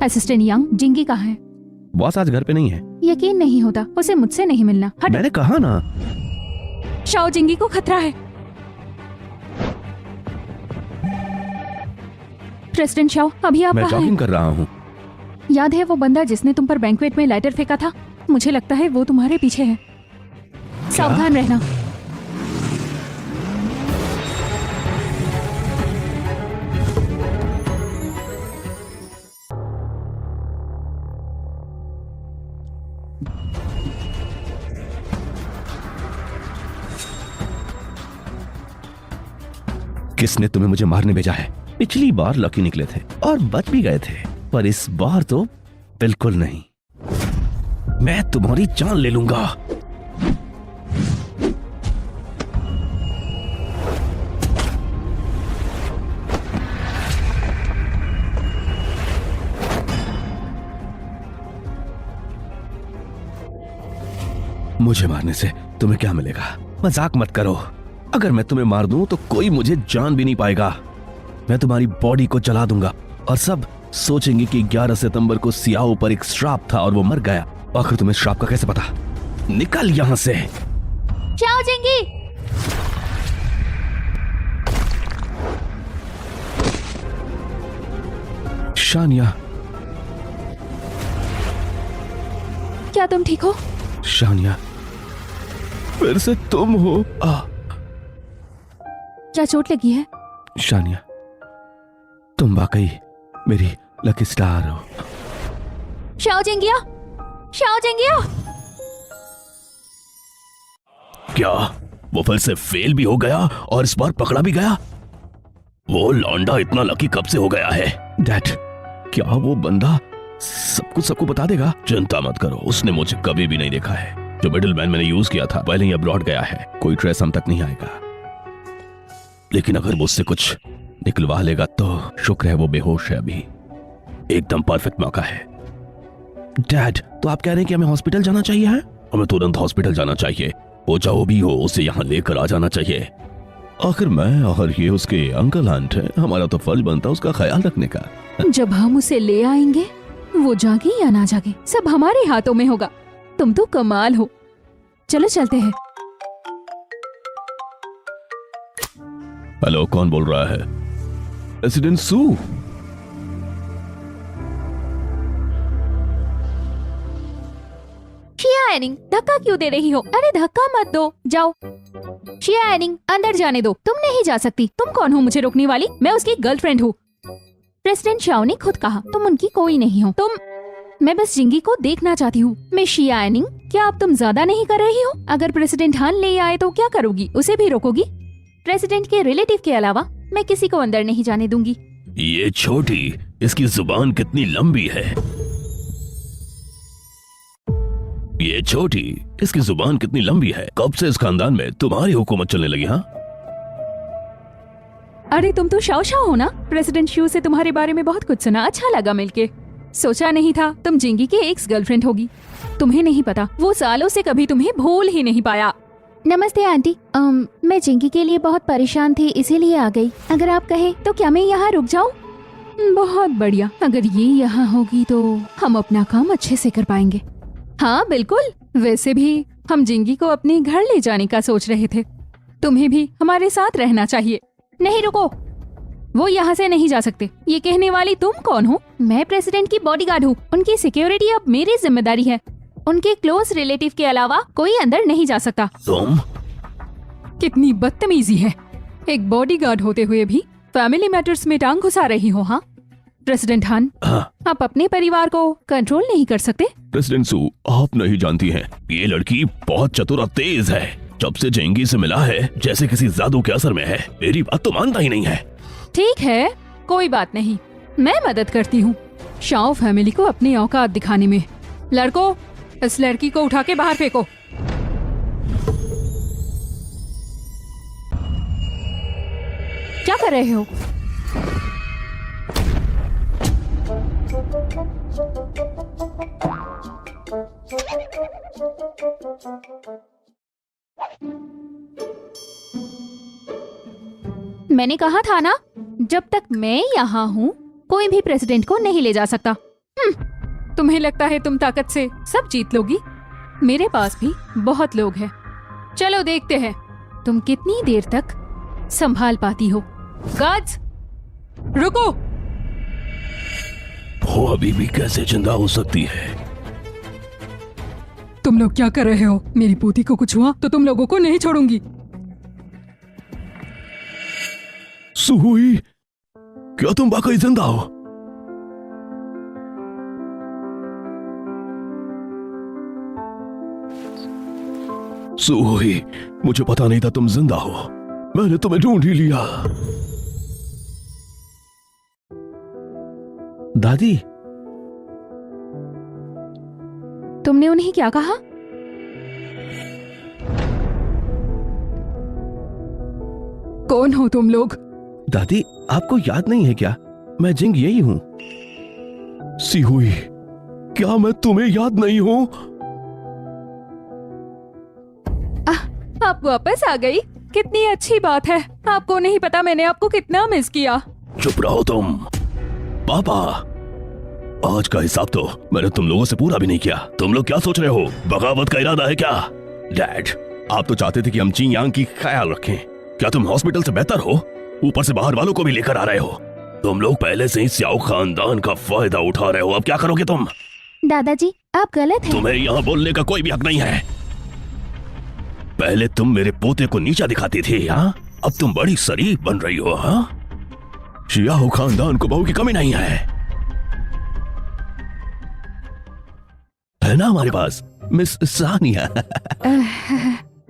असिस्टेंट यंग, जिंगी कहाँ है? बॉस आज घर पे नहीं है। यकीन नहीं होता, उसे मुझसे नहीं मिलना। हट। मैंने कहा ना। शाओ, जिंगी को खतरा है। प्रेसिडेंट शाओ, अभी आप मैं कहाँ हैं? जॉगिंग कर रहा हूँ। याद है वो बंदा जिसने तुम पर बैंक्वेट में लाइटर फेंका था? मुझे लगता है वो तुम्हारे पीछे है। सावधान रहना। किसने तुम्हें मुझे मारने भेजा है? पिछली बार लकी निकले थे और बच भी गए थे, पर इस बार तो बिल्कुल नहीं। मैं तुम्हारी जान ले लूंगा। मुझे मारने से तुम्हें क्या मिलेगा? मजाक मत करो। अगर मैं तुम्हें मार दूं तो कोई मुझे जान भी नहीं पाएगा। मैं तुम्हारी बॉडी को जला दूंगा और सब सोचेंगे कि 11 सितंबर को सियाओ पर एक श्राप था और वो मर गया। आखिर तुम्हें श्राप का कैसे पता? निकल यहां से। चाओ जेंगी। शानिया, क्या तुम ठीक हो? शानिया, फिर से तुम हो? क्या चोट लगी है? शानिया, तुम वाकई मेरी लकी स्टार हो। शाओ जेंगिया, शाओ जेंगिया। क्या वो फिर से फेल भी हो गया और इस बार पकड़ा भी गया? वो लौंडा इतना लकी कब से हो गया है? डैड, क्या वो बंदा सब कुछ सबको बता देगा? चिंता मत करो, उसने मुझे कभी भी नहीं देखा है। जो मिडिलमैन मैंने यूज किया था पहले ही अब्रॉड गया है, कोई ट्रेस हम तक नहीं आएगा। लेकिन अगर मुझसे कुछ निकलवा लेगा तो शुक्र है वो बेहोश है अभी। एकदम परफेक्ट मौका है। डैड, तो आप कह रहे हैं कि हमें हॉस्पिटल जाना चाहिए? है हमें तुरंत हॉस्पिटल जाना चाहिए। वो जो भी हो उसे यहाँ लेकर आ जाना चाहिए। आखिर मैं और ये उसके अंकल आंट है, हमारा तो फर्ज बनता है उसका ख्याल रखने का। जब हम उसे ले आएंगे, वो जागे या ना जागे सब हमारे हाथों में होगा। तुम तो कमाल हो। चलो चलते हैं। हेलो, कौन बोल रहा है? प्रेसिडेंट सू। शिया एनिंग, धक्का क्यों दे रही हो? अरे धक्का मत दो, जाओ। शिया एनिंग, अंदर जाने दो। तुम नहीं जा सकती। तुम कौन हो मुझे रोकने वाली? मैं उसकी गर्लफ्रेंड हूँ। प्रेसिडेंट शाओ ने खुद कहा तुम उनकी कोई नहीं हो। मैं बस जिंगी को देखना चाहती हूँ। मैं शिया एनिंग, क्या अब तुम ज्यादा नहीं कर रही हो? अगर प्रेसिडेंट हान ले आए तो क्या करोगी? उसे भी रोकोगी? प्रेसिडेंट के रिलेटिव के अलावा मैं किसी को अंदर नहीं जाने दूंगी। ये छोटी, इसकी जुबान कितनी लंबी है। ये छोटी, इसकी जुबान कितनी लंबी है। कब से इस खानदान में तुम्हारी हुकूमत चलने लगी? हाँ, अरे तुम तो शाओ शाओ हो ना? प्रेसिडेंट शू से तुम्हारे बारे में बहुत कुछ सुना, अच्छा लगा मिलके। सोचा नहीं था तुम जिंगी की एक्स गर्लफ्रेंड होगी। तुम्हें नहीं पता, वो सालों से कभी तुम्हें भूल ही नहीं पाया। नमस्ते आंटी। मैं जिंगी के लिए बहुत परेशान थी, इसीलिए आ गई। अगर आप कहे तो क्या मैं यहाँ रुक जाऊँ? बहुत बढ़िया, अगर ये यहाँ होगी तो हम अपना काम अच्छे से कर पाएंगे। हाँ बिल्कुल, वैसे भी हम जिंगी को अपने घर ले जाने का सोच रहे थे। तुम्हें भी हमारे साथ रहना चाहिए। नहीं, रुको। वो यहाँ से नहीं जा सकते। ये कहने वाली तुम कौन हो? मैं प्रेसिडेंट की बॉडीगार्ड हूँ। उनकी सिक्योरिटी अब मेरी जिम्मेदारी है। उनके क्लोज रिलेटिव के अलावा कोई अंदर नहीं जा सकता। तुम कितनी बदतमीजी है। एक बॉडीगार्ड होते हुए भी फैमिली मैटर्स में टांग घुसा रही हो। हाँ प्रेसिडेंट हान, आप अपने परिवार को कंट्रोल नहीं कर सकते? प्रेसिडेंट सू, आप नहीं जानती हैं, ये लड़की बहुत चतुर और तेज है। जब से जेंगी से मिला है जैसे किसी जादू के असर में है। मेरी बात तो मानता ही नहीं है। ठीक है, कोई बात नहीं, मैं मदद करती हूँ शाओ फैमिली को अपनी औकात दिखाने में। लड़कों, इस लड़की को उठा के बाहर फेंको। क्या कर रहे हो? मैंने कहा था ना, जब तक मैं यहाँ हूँ कोई भी प्रेसिडेंट को नहीं ले जा सकता। तुम्हें लगता है तुम ताकत से सब जीत लोगी? मेरे पास भी बहुत लोग हैं। चलो देखते हैं तुम कितनी देर तक संभाल पाती हो। गार्ड्स, रुको। वो अभी भी कैसे जिंदा हो सकती है? तुम लोग क्या कर रहे हो? मेरी पोती को कुछ हुआ तो तुम लोगों को नहीं छोड़ूंगी। सुहुई, क्या तुम वाकई जिंदा हो? सुहुई, मुझे पता नहीं था तुम जिंदा हो। मैंने तुम्हें ढूंढ ही लिया। दादी, तुमने उन्हें क्या कहा? कौन हो तुम लोग? दादी आपको याद नहीं है क्या? मैं जिंग यही हूं। सी हुई, क्या मैं तुम्हें याद नहीं हूं? आप वापस आ गई, कितनी अच्छी बात है। आपको नहीं पता मैंने आपको कितना मिस किया। चुप रहो तुम। पापा, आज का हिसाब तो मैंने तुम लोगों से पूरा भी नहीं किया। तुम लोग क्या सोच रहे हो? बगावत का इरादा है क्या? डैड, आप तो चाहते थे कि हम चिंग यांग की ख्याल रखें। क्या तुम हॉस्पिटल से बेहतर हो? ऊपर से बाहर वालों को भी लेकर आ रहे हो। तुम लोग पहले से ही स्याओ खानदान का फायदा उठा रहे हो। अब क्या करोगे तुम? दादाजी आप गलत हैं। तुम्हें यहाँ बोलने का कोई भी हक नहीं है। पहले तुम मेरे पोते को नीचा दिखाती थी, हाँ? अब तुम बड़ी शरीफ बन रही हो, हाँ? शियाओ खानदान को बहू की कमी नहीं है ना हमारे पास, मिस सानिया?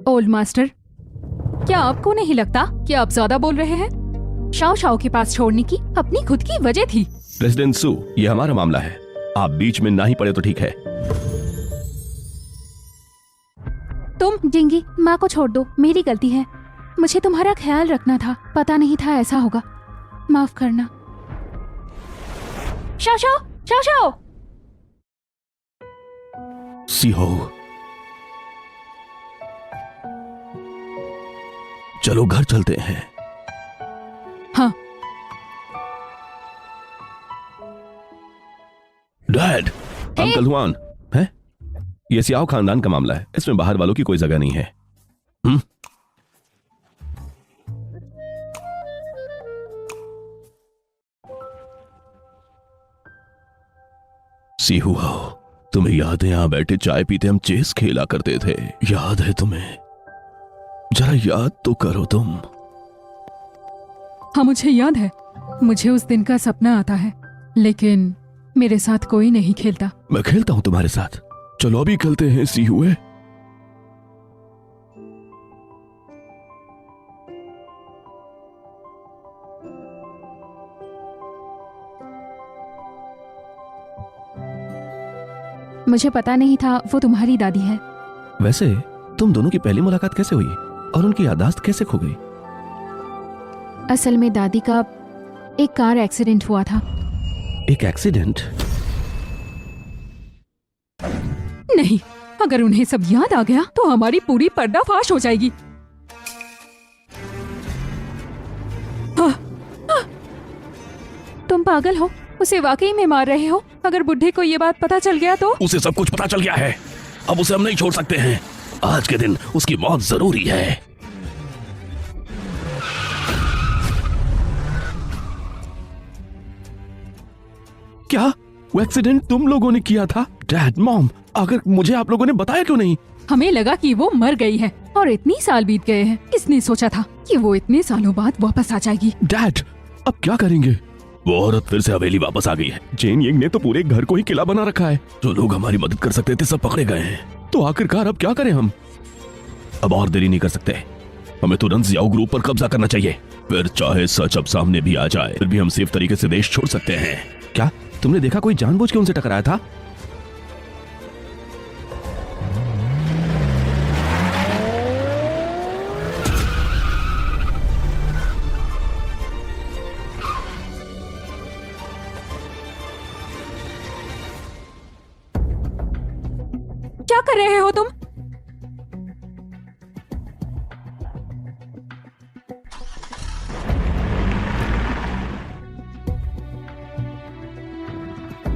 ओल्ड मास्टर, क्या आपको नहीं लगता कि आप ज्यादा बोल रहे हैं? शाओ शाओ के पास छोड़ने की अपनी खुद की वजह थी। प्रेसिडेंट सू, ये हमारा मामला है, आप बीच में ना ही पड़े तो ठीक है। तुम जिंगी, माँ को छोड़ दो, मेरी गलती है। मुझे तुम्हारा ख्याल रखना था, पता नहीं था ऐसा होगा, माफ करना। शाओ शाओ, शाओ शाओ। सीहो, चलो घर चलते हैं। हाँ। डैड, अंकल हुआन है? ये सियाओ खानदान का मामला है, इसमें बाहर वालों की कोई जगह नहीं है। सीहू, तुम्हें याद है यहां बैठे चाय पीते हम चेस खेला करते थे? याद है तुम्हें? जरा याद तो करो तुम। हाँ मुझे याद है। मुझे उस दिन का सपना आता है, लेकिन मेरे साथ कोई नहीं खेलता। मैं खेलता हूं तुम्हारे साथ, चलो अभी खेलते हैं सीहुए। मुझे पता नहीं था वो तुम्हारी दादी है। वैसे तुम दोनों की पहली मुलाकात कैसे हुई और उनकी याददाश्त कैसे खो गई? असल में दादी का एक कार एक्सीडेंट हुआ था। एक एक्सीडेंट? नहीं, अगर उन्हें सब याद आ गया तो हमारी पूरी पर्दाफाश हो जाएगी। तुम पागल हो, उसे वाकई में मार रहे हो। अगर बुढ़े को ये बात पता चल गया तो? उसे सब कुछ पता चल गया है, अब उसे हम नहीं छोड़ सकते हैं। आज के दिन उसकी मौत जरूरी है। क्या वो एक्सीडेंट तुम लोगों ने किया था? डैड, मॉम, अगर मुझे आप लोगों ने बताया क्यों नहीं? हमें लगा कि वो मर गई है और इतनी साल बीत गए हैं। किसने सोचा था कि वो इतने सालों बाद वापस आ जाएगी? डैड, अब क्या करेंगे? वो औरत फिर से हवेली वापस आ गई है। जेन यंग ने तो पूरे घर को ही किला बना रखा है। जो लोग हमारी मदद कर सकते थे सब पकड़े गए हैं। तो आखिरकार अब क्या करें हम? अब और देरी नहीं कर सकते, हमें तुरंत जियाओ ग्रुप पर कब्जा करना चाहिए। फिर चाहे सच अब सामने भी आ जाए, फिर भी हम सेफ तरीके से देश छोड़ सकते हैं। क्या तुमने देखा कोई जानबूझ के उनसे टकराया था? क्या कर रहे हो तुम?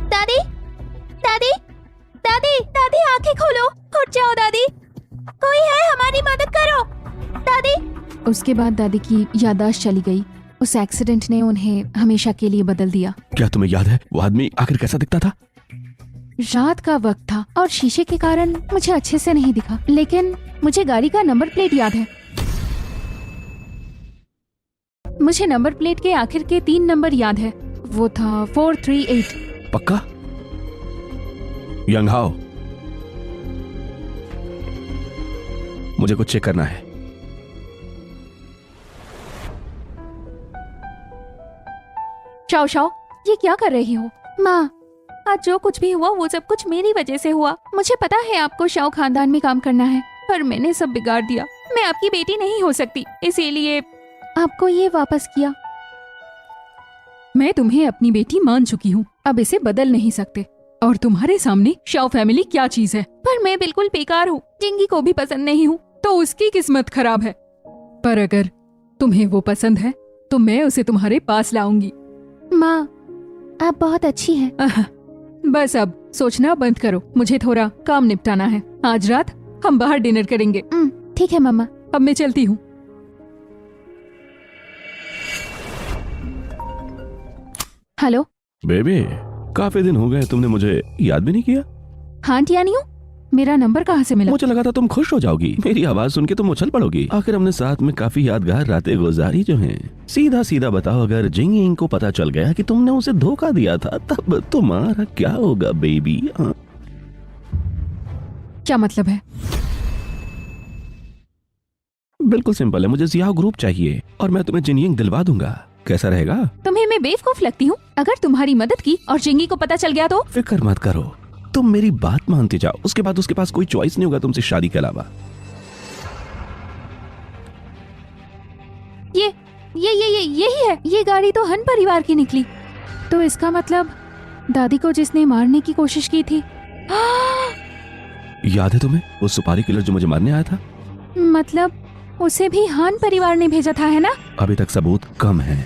दादी, दादी, दादी, दादी, आंखें खोलो, उठ जाओ दादी, कोई है, हमारी मदद करो दादी। उसके बाद दादी की याददाश्त चली गई। उस एक्सीडेंट ने उन्हें हमेशा के लिए बदल दिया। क्या तुम्हें याद है वो आदमी आखिर कैसा दिखता था? रात का वक्त था और शीशे के कारण मुझे अच्छे से नहीं दिखा, लेकिन मुझे गाड़ी का नंबर प्लेट याद है। मुझे नंबर प्लेट के आखिर के 3 नंबर याद है, वो था 438। पक्का? यंग हाओ, मुझे कुछ चेक करना है। शाओ शाओ, ये क्या कर रही हो? माँ, आज जो कुछ भी हुआ वो सब कुछ मेरी वजह से हुआ। मुझे पता है आपको शाओ खानदान में काम करना है, पर मैंने सब बिगाड़ दिया। मैं आपकी बेटी नहीं हो सकती, इसीलिए आपको ये वापस किया। मैं तुम्हें अपनी बेटी मान चुकी हूँ, अब इसे बदल नहीं सकते। और तुम्हारे सामने शाओ फैमिली क्या चीज है? पर मैं बिल्कुल बेकार हूँ, जिंगी को भी पसंद नहीं हूँ। तो उसकी किस्मत खराब है। पर अगर तुम्हें वो पसंद है तो मैं उसे तुम्हारे पास लाऊंगी। माँ, आप बहुत अच्छी हैं। बस अब सोचना बंद करो, मुझे थोड़ा काम निपटाना है। आज रात हम बाहर डिनर करेंगे। ठीक है मम्मा। अब मैं चलती हूँ। हेलो बेबी, काफी दिन हो गए, तुमने मुझे याद भी नहीं किया। हाँ टियानी हूँ। मेरा नंबर कहाँ से मिला? मुझे लगा था तुम खुश हो जाओगी, मेरी आवाज सुन के तुम उछल पड़ोगी। आखिर हमने साथ में काफी यादगार रातें गुजारी जो हैं। सीधा सीधा बताओ, अगर जिंग को पता चल गया कि तुमने उसे धोखा दिया था, तब तुम्हारा क्या होगा बेबी? हाँ? क्या मतलब है? बिल्कुल सिंपल है, मुझे जियाओ ग्रुप चाहिए और मैं तुम्हें जिंग दिलवा दूंगा। कैसा रहेगा? तुम्हें मैं बेवकूफ लगती हूँ? अगर तुम्हारी मदद की और जिंगी को पता चल गया तो? फिक्र मत करो, तुम मेरी बात मानते जाओ, उसके बाद उसके पास कोई चॉइस नहीं होगा तुमसे शादी के अलावा। यही है। ये गाड़ी तो हन परिवार की निकली। तो इसका मतलब दादी को जिसने मारने की कोशिश की थी। याद है तुम्हें वो सुपारी किलर जो मुझे मारने आया था? मतलब उसे भी हान परिवार ने भेजा था, है ना? अभी तक सबूत कम है,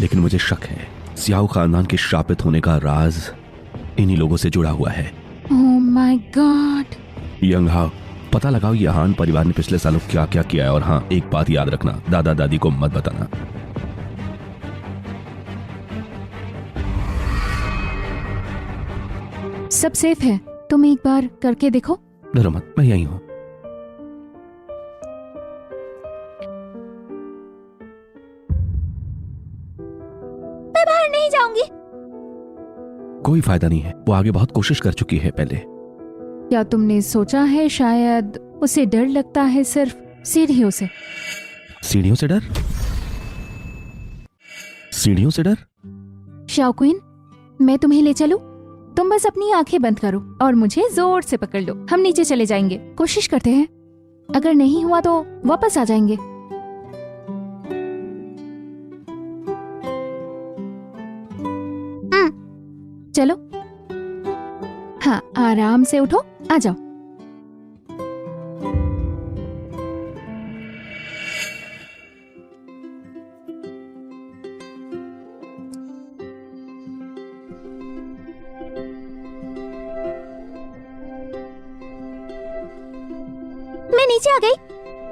लेकिन मुझे शक है सियाओ खानदान के शापित होने का राज इन्हीं लोगों से जुड़ा हुआ है। Oh my God. Young how, पता लगाओ ये हान परिवार ने पिछले सालों क्या क्या किया है। और हाँ, एक बात याद रखना, दादा दादी को मत बताना। सब सेफ है, तुम एक बार करके देखो। डरो मत, मैं यहीं हूँ। मैं बाहर नहीं जाऊंगी। कोई फायदा नहीं है, वो आगे बहुत कोशिश कर चुकी है पहले। क्या तुमने सोचा है शायद उसे डर लगता है सिर्फ सीढ़ियों से? सीढ़ियों से डर? सीढ़ियों से डर? शाओ क्वीन, मैं तुम्हें ले चलूं? तुम बस अपनी आंखें बंद करो और मुझे जोर से पकड़ लो। हम नीचे चले जाएंगे, कोशिश करते हैं। अगर नहीं हुआ तो वापस आ जाएंगे। चलो। हाँ, आराम से उठो, आ जाओ। मैं नीचे आ गई,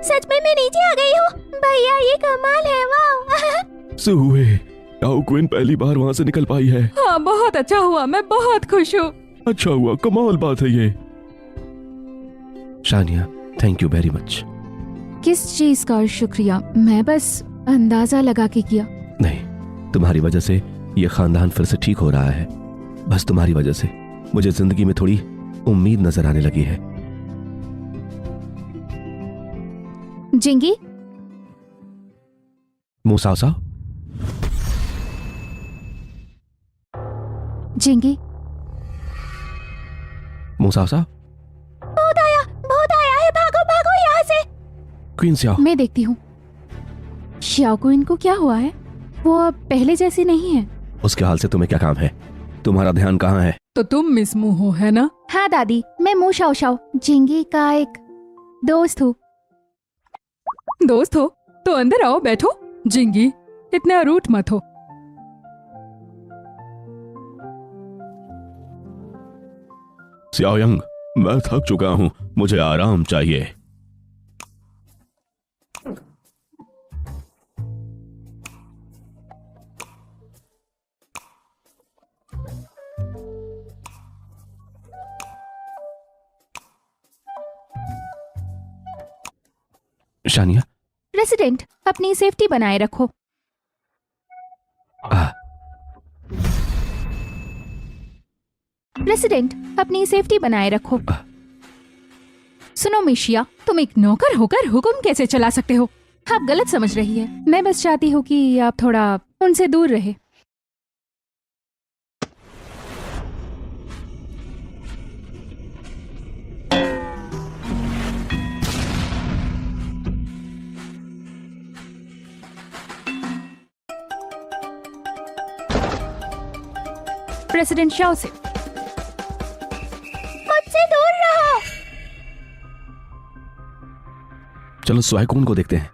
सच में मैं नीचे आ गई हूँ। भैया ये कमाल है, वाह। सुहुए, शाओ क्वीन पहली बार वहाँ से निकल पाई है। हाँ, बहुत अच्छा हुआ, मैं बहुत खुश हूँ। अच्छा हुआ, कमाल बात है ये। Shania, thank you very much. किस चीज का शुक्रिया? मैं बस अंदाजा लगा के किया। नहीं, तुम्हारी वजह से ये खानदान फिर से ठीक हो रहा है। बस तुम्हारी वजह से मुझे जिंदगी में थोड़ी उम्मीद नजर आने लगी है। जिंगी, मूसासा, जिंगी। मूसासा, भूत आया है, भागो भागो यहाँ से। Queen Xiao. मैं देखती हूँ। शाओ क्वीन को क्या हुआ है? वो अब पहले जैसी नहीं है। उसके हाल से तुम्हें क्या काम है? तुम्हारा ध्यान कहाँ है? तो तुम मिस मू हो, है ना? हाँ दादी, मैं मू शाओ शाओ, जिंगी का एक दोस्त हूँ। दोस्त हो तो अंदर आओ, बैठो। जिंगी, इतना रूठ मत हो। सियाओयांग, मैं थक चुका हूँ, मुझे आराम चाहिए। शानिया। प्रेसिडेंट, अपनी सेफ्टी बनाए रखो। प्रेसिडेंट, अपनी सेफ्टी बनाए रखो। सुनो मिशिया, तुम एक नौकर होकर हुक्म कैसे चला सकते हो? आप गलत समझ रही है। मैं बस चाहती हूँ कि आप थोड़ा उनसे दूर रहे। प्रेसिडेंट शाओ से। मुझसे दूर रहो। चलो स्वाइकून को देखते हैं।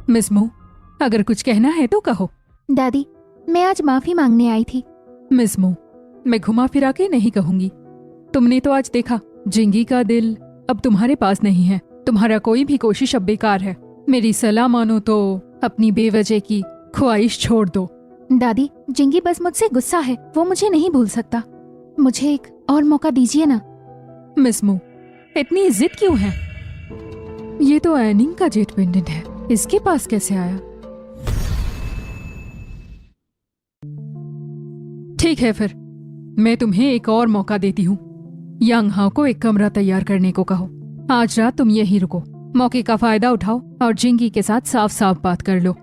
मिस मू, अगर कुछ कहना है तो कहो। दादी, मैं आज माफी मांगने आई थी। मिस मू, मैं घुमा फिरा के नहीं कहूंगी। तुमने तो आज देखा, जिंगी का दिल अब तुम्हारे पास नहीं है। तुम्हारा कोई भी कोशिश अब बेकार है। मेरी सलाह मानो तो अपनी बेवजह की ख्वाहिश छोड़ दो। दादी, जिंगी बस मुझसे गुस्सा है, वो मुझे नहीं भूल सकता। मुझे एक और मौका दीजिए ना। मिस मू, इतनी जिद क्यों है? ये तो एनिंग का जेट पेंडेंट है, इसके पास कैसे आया? ठीक है फिर, मैं तुम्हें एक और मौका देती हूँ। यांग हाओ को एक कमरा तैयार करने को कहो। आज रात तुम यहीं रुको, मौके का फायदा उठाओ और जिंगी के साथ साफ साफ बात कर लो।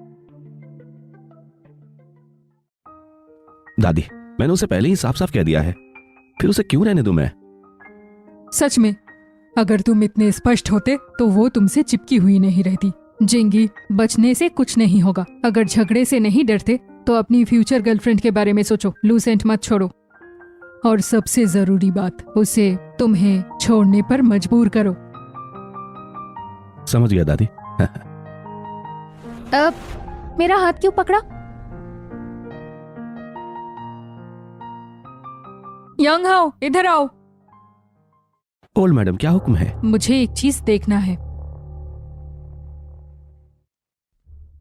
दादी, मैंने उसे पहले ही साफ साफ कह दिया है, फिर उसे क्यों रहने दूं मैं? सच में, अगर तुम इतने स्पष्ट होते तो वो तुमसे चिपकी हुई नहीं रहती। जिंगी, बचने से कुछ नहीं होगा। अगर झगड़े से नहीं डरते तो अपनी फ्यूचर गर्लफ्रेंड के बारे में सोचो। लूसेंट मत छोड़ो। और सबसे जरूरी बात, उसे तुम्हें छोड़ने पर मजबूर करो। समझ गया दादी। अब मेरा हाथ क्यों पकड़ा? यांग हाओ, इधर आओ। ओल्ड मैडम, क्या हुक्म है? मुझे एक चीज देखना है।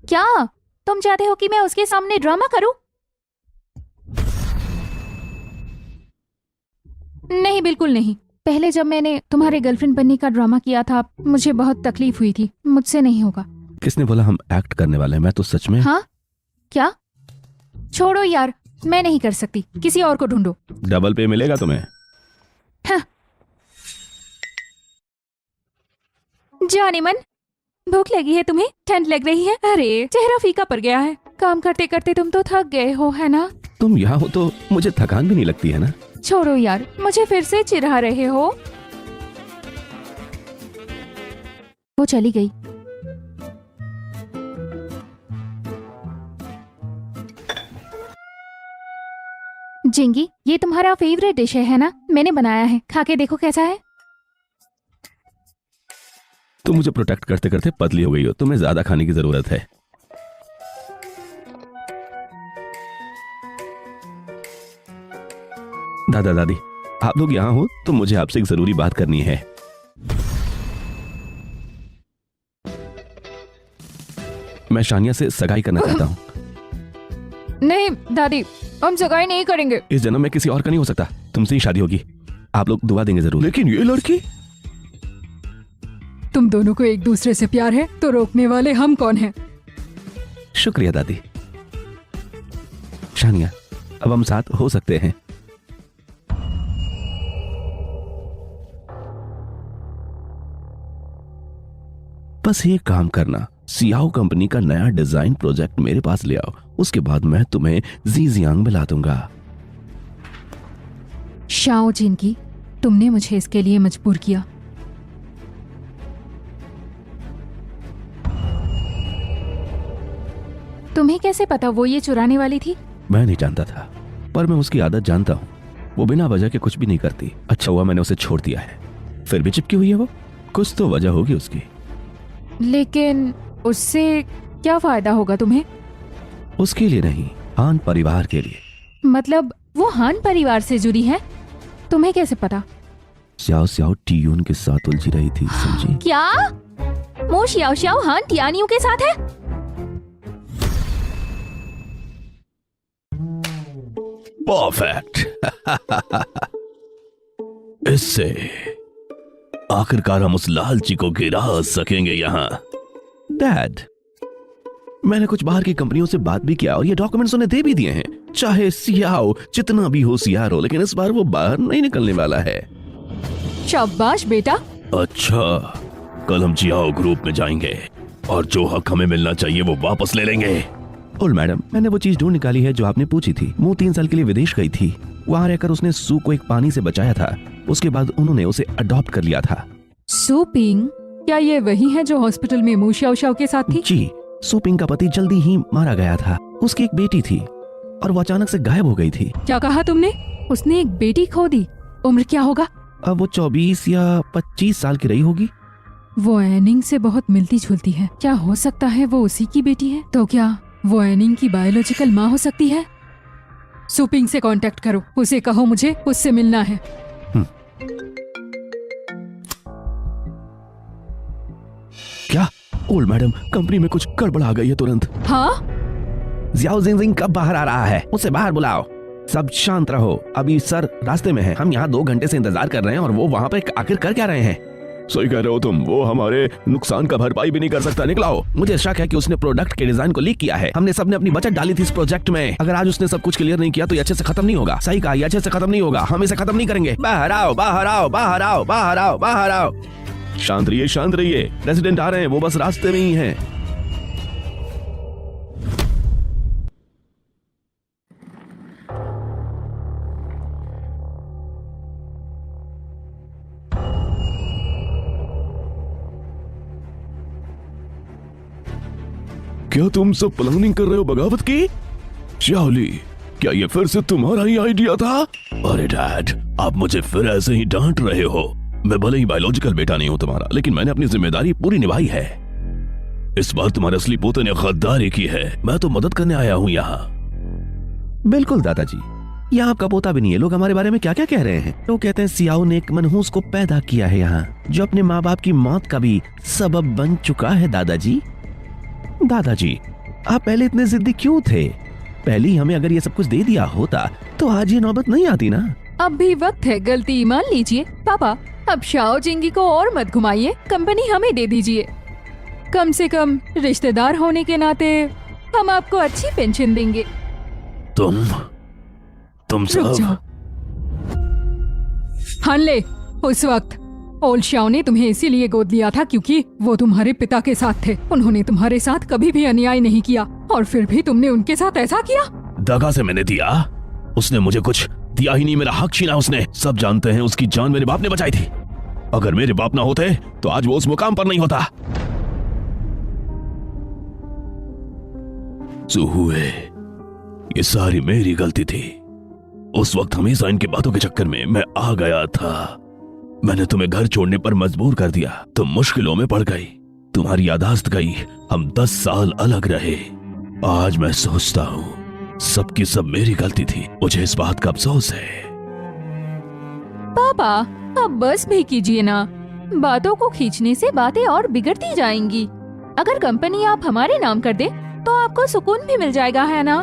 क्या तुम चाहते हो कि मैं उसके सामने ड्रामा करूं? नहीं, बिल्कुल नहीं। पहले जब मैंने तुम्हारे गर्लफ्रेंड बनने का ड्रामा किया था, मुझे बहुत तकलीफ हुई थी। मुझसे नहीं होगा। किसने बोला हम एक्ट करने वाले हैं? मैं तो सच में। हाँ? क्या? छोड़ो यार, मैं नहीं कर सकती। किसी और को ढूंढो। डबल पे मिलेगा तुम्हें। हाँ। जाने मन, भूख लगी है तुम्हें? ठंड लग रही है? अरे, चेहरा फीका पड़ गया है। काम करते करते तुम तो थक गए हो, है ना? तुम यहाँ हो तो मुझे थकान भी नहीं लगती है ना? छोड़ो यार, मुझे फिर से चिढ़ा रहे हो। वो चली गई। जिंगी, ये तुम्हारा फेवरेट डिश है ना? मैंने बनाया है, खा के देखो कैसा है। तुम मुझे प्रोटेक्ट करते करते पतली हो गई हो। तुम्हें ज्यादा खाने की जरूरत है। दादा दादी, आप लोग यहाँ हो तो मुझे आपसे एक जरूरी बात करनी है। मैं शानिया से सगाई करना चाहता हूँ। नहीं दादी, हम सगाई नहीं करेंगे। इस जन्म में किसी और का नहीं हो सकता। तुमसे ही शादी होगी। आप लोग दुआ देंगे जरूर। लेकिन ये लड़की। तुम दोनों को एक दूसरे से प्यार है तो रोकने वाले हम कौन हैं? शुक्रिया दादी। शानिया, अब हम साथ हो सकते हैं। बस ये काम करना, सियाओ कंपनी का नया डिजाइन प्रोजेक्ट मेरे पास ले आओ। उसके बाद मैं तुम्हें ज़ीजियांग मिला दूंगा। शाओ जिंगी, तुमने मुझे इसके लिए मजबूर किया। तुम्हें कैसे पता वो ये चुराने वाली थी? मैं नहीं जानता था, पर मैं उसकी आदत जानता हूँ। वो बिना वजह के कुछ भी नहीं करती। अच्छा हुआ मैंने उसे छोड़ दिया है। फिर भी चिपकी हुई है वो। कुछ तो वजह होगी उसकी। लेकिन उससे क्या फायदा होगा तुम्हें? उसके लिए नहीं, हान परिवार के लिए। मतलब वो हान परिवार से जुड़ी है? तुम्हें कैसे पता? स्याओ स्याओ टीयून के साथ उलझी रही थी, समझी? क्या? मो शियाओ शियाओ हान टियानियों के साथ है? परफेक्ट। इससे आखिरकार हम उस लालची को गिरा सकेंगे यहाँ। डैड, मैंने कुछ बाहर की कंपनियों से बात भी किया और ये डॉक्यूमेंट्स उन्हें दे भी दिए हैं। चाहे सियाओ जितना भी होशियार हो, लेकिन इस बार वो बाहर नहीं निकलने वाला है। शाबाश बेटा। अच्छा, कल हम जियाओ ग्रुप में जाएंगे और जो हक हमें मिलना चाहिए वो वापस ले लेंगे। ओल्ड मैडम, मैंने वो चीज ढूंढ निकाली है जो आपने पूछी थी। वो 3 साल के लिए विदेश गई थी। वहां रहकर उसने सू को एक पानी से बचाया था। उसके बाद उन्होंने उसे अडॉप्ट कर लिया था। सू पिंग, क्या ये वही है जो हॉस्पिटल में मू शाओ शाओ के साथ थी? जी, सुपिंग का पति जल्दी ही मारा गया था। उसकी एक बेटी थी और वो अचानक से गायब हो गई थी। क्या कहा तुमने? उसने एक बेटी खो दी। उम्र क्या होगा? अब वो 24 या 25 साल की रही होगी। वो एनिंग से बहुत मिलती जुलती है। क्या हो सकता है वो उसी की बेटी है? तो क्या वो एनिंग की बायोलॉजिकल माँ हो सकती है? सुपिंग से कांटेक्ट करो, उसे कहो मुझे उससे मिलना है। क्या? ओल्ड मैडम, कंपनी में कुछ गड़बड़ आ गई है तुरंत। हाँ? जियाओ जिंगजिंग कब बाहर आ रहा है? उसे बाहर बुलाओ। सब शांत रहो, अभी सर रास्ते में हैं। हम यहाँ 2 घंटे से इंतजार कर रहे हैं और वो वहाँ पे आखिर कर क्या रहे हैं? सही कह रहे हो तुम, वो हमारे नुकसान का भरपाई भी नहीं कर सकता। निकलाओ। मुझे शक है कि उसने प्रोडक्ट के डिजाइन को लीक किया है। हमने सबने अपनी बचत डाली थी इस प्रोजेक्ट में। अगर आज उसने सब कुछ क्लियर नहीं किया तो ये अच्छे से खत्म नहीं होगा। सही कहा, ये अच्छे से खत्म नहीं होगा। हम इसे खत्म नहीं करेंगे। बाहर आओ, बाहर आओ, बाहर आओ, बाहर आओ, बाहर आओ। शांत रहिए, शांत रहिए। रेजिडेंट आ रहे हैं, वो बस रास्ते में ही हैं। क्या तुम सब प्लानिंग कर रहे हो बगावत की? चावली, क्या ये फिर से तुम्हारा ही आइडिया था? अरे डैड, आप मुझे फिर ऐसे ही डांट रहे हो। मैं भले ही बायोलॉजिकल बेटा नहीं हूं तुम्हारा, लेकिन मैंने अपनी जिम्मेदारी पूरी निभाई है। इस बार तुम्हारे असली पोते ने गद्दारी की है। मैं तो मदद करने आया हूं यहाँ। बिल्कुल दादाजी, यहाँ आपका पोता भी नहीं है। लोग हमारे बारे में क्या क्या कह रहे हैं। लोग कहते हैं सियाओ ने एक मनहूस को पैदा किया है यहाँ, जो अपने माँ बाप की मौत का भी सबब बन चुका है। दादाजी, दादाजी, आप पहले इतने जिद्दी क्यों थे? पहले ही हमें अगर ये सब कुछ दे दिया होता तो आज ये नौबत नहीं आती ना। अब भी वक्त है, गलती मान लीजिए। पापा, अब शाओ जिंगी को और मत घुमाइए, कंपनी हमें दे दीजिए। कम से कम रिश्तेदार होने के नाते हम आपको अच्छी पेंशन देंगे। तुम रुक सब जाओ। हानले, उस वक्त ओल्ड शाओ ने तुम्हें इसीलिए गोद लिया था क्योंकि वो तुम्हारे पिता के साथ थे। उन्होंने तुम्हारे साथ कभी भी अन्याय नहीं किया और फिर भी तुमने उनके साथ ऐसा किया। दगा से मैंने दिया? उसने मुझे कुछ दिया ही नहीं, मेरा हक छीना उसने। सब जानते हैं उसकी जान मेरे बाप ने बचाई थी। अगर मेरे बाप ना होते तो आज वो उस मुकाम पर नहीं होता। हुए, ये सारी मेरी गलती थी। उस वक्त हमेशा इनकी बातों के चक्कर में मैं आ गया था। मैंने तुम्हें घर छोड़ने पर मजबूर कर दिया। तुम मुश्किलों में पड़ गई, तुम्हारी यादाश्त गई। हम 10 साल अलग रहे। आज मैं सोचता हूँ सबकी सब मेरी गलती थी। मुझे इस बात का अफसोस है। पापा, अब बस भी कीजिए ना। बातों को खींचने से बातें और बिगड़ती जाएंगी। अगर कंपनी आप हमारे नाम कर दे तो आपको सुकून भी मिल जाएगा, है ना?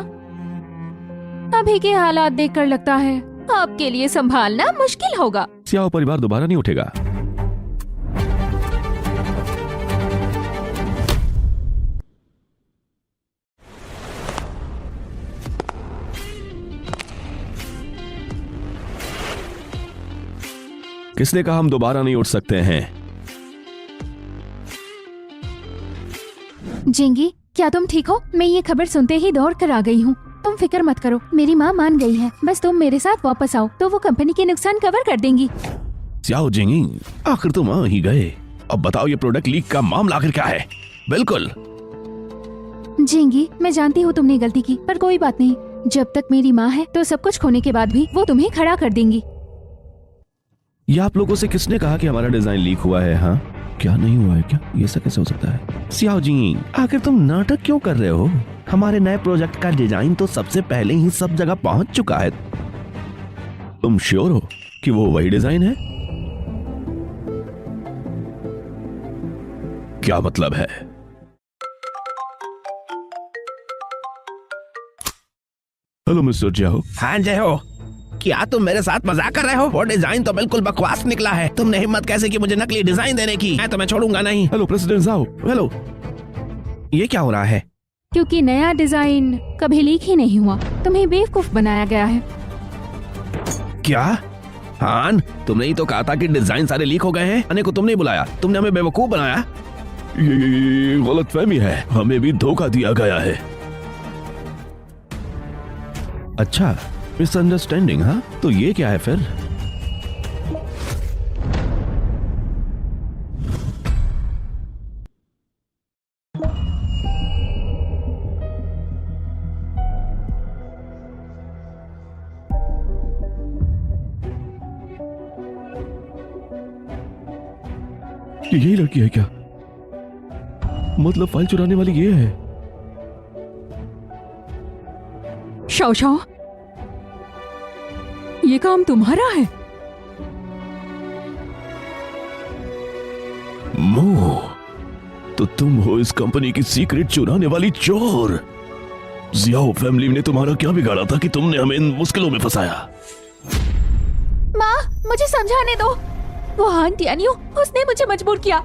अभी के हालात देखकर लगता है आपके लिए संभालना मुश्किल होगा। सियाओ परिवार दोबारा नहीं उठेगा। किसने कहा हम दोबारा नहीं उठ सकते हैं? जिंगी, क्या तुम ठीक हो? मैं ये खबर सुनते ही दौड़ कर आ गई हूँ। तुम फिक्र मत करो, मेरी माँ मान गई है। बस तुम मेरे साथ वापस आओ तो वो कंपनी के नुकसान कवर कर देंगी। सियाओ जिंगिंग, आखिर तुम आ ही गए। अब बताओ ये प्रोडक्ट लीक का मामला आखिर क्या है? बिल्कुल जिंगी, मैं जानती हूँ तुमने गलती की, पर कोई बात नहीं। जब तक मेरी माँ है तो सब कुछ खोने के बाद भी वो तुम्हें खड़ा कर देंगी। ये आप लोगों से किसने कहा कि हमारा डिजाइन लीक हुआ है? हाँ, क्या नहीं हुआ है क्या? ये सब कैसे हो सकता है? सियाओ जी, आखिर तुम नाटक क्यों कर रहे हो? हमारे नए प्रोजेक्ट का डिजाइन तो सबसे पहले ही सब जगह पहुंच चुका है। तुम श्योर हो कि वो वही डिजाइन है? क्या मतलब है? हेलो मिस्टर जय। हाँ जय हो। क्या तुम मेरे साथ मजाक कर रहे हो? वो डिजाइन तो बिल्कुल बकवास निकला है। तुमने हिम्मत कैसे की मुझे नकली डिजाइन देने की? मैं तुम्हें छोड़ूंगा नहीं। हेलो प्रेसिडेंट जाओ। हेलो, ये क्या हो रहा है? क्योंकि नया डिजाइन कभी लीक ही नहीं हुआ, तुम्हें बेवकूफ बनाया गया है। क्या? हान, तुमने ही तो कहा था कि डिजाइन सारे लीक हो गए हैं। अने को तुमने बुलाया, तुमने हमें बेवकूफ बनाया। ये गलतफहमी है, हमें भी धोखा दिया गया है। अच्छा, मिसअंडरस्टैंडिंग। हाँ, तो ये क्या है फिर? यही लड़की है क्या? मतलब फाइल चुराने वाली ये है? शाओ शाओ, ये काम तुम्हारा है? मो, तो तुम हो इस कंपनी की सीक्रेट चुराने वाली चोर। जियाओ फैमिली ने तुम्हारा क्या बिगाड़ा था कि तुमने हमें इन मुश्किलों में फंसाया? माँ, मुझे समझाने दो। वो आंटी अनियो, उसने मुझे मजबूर किया।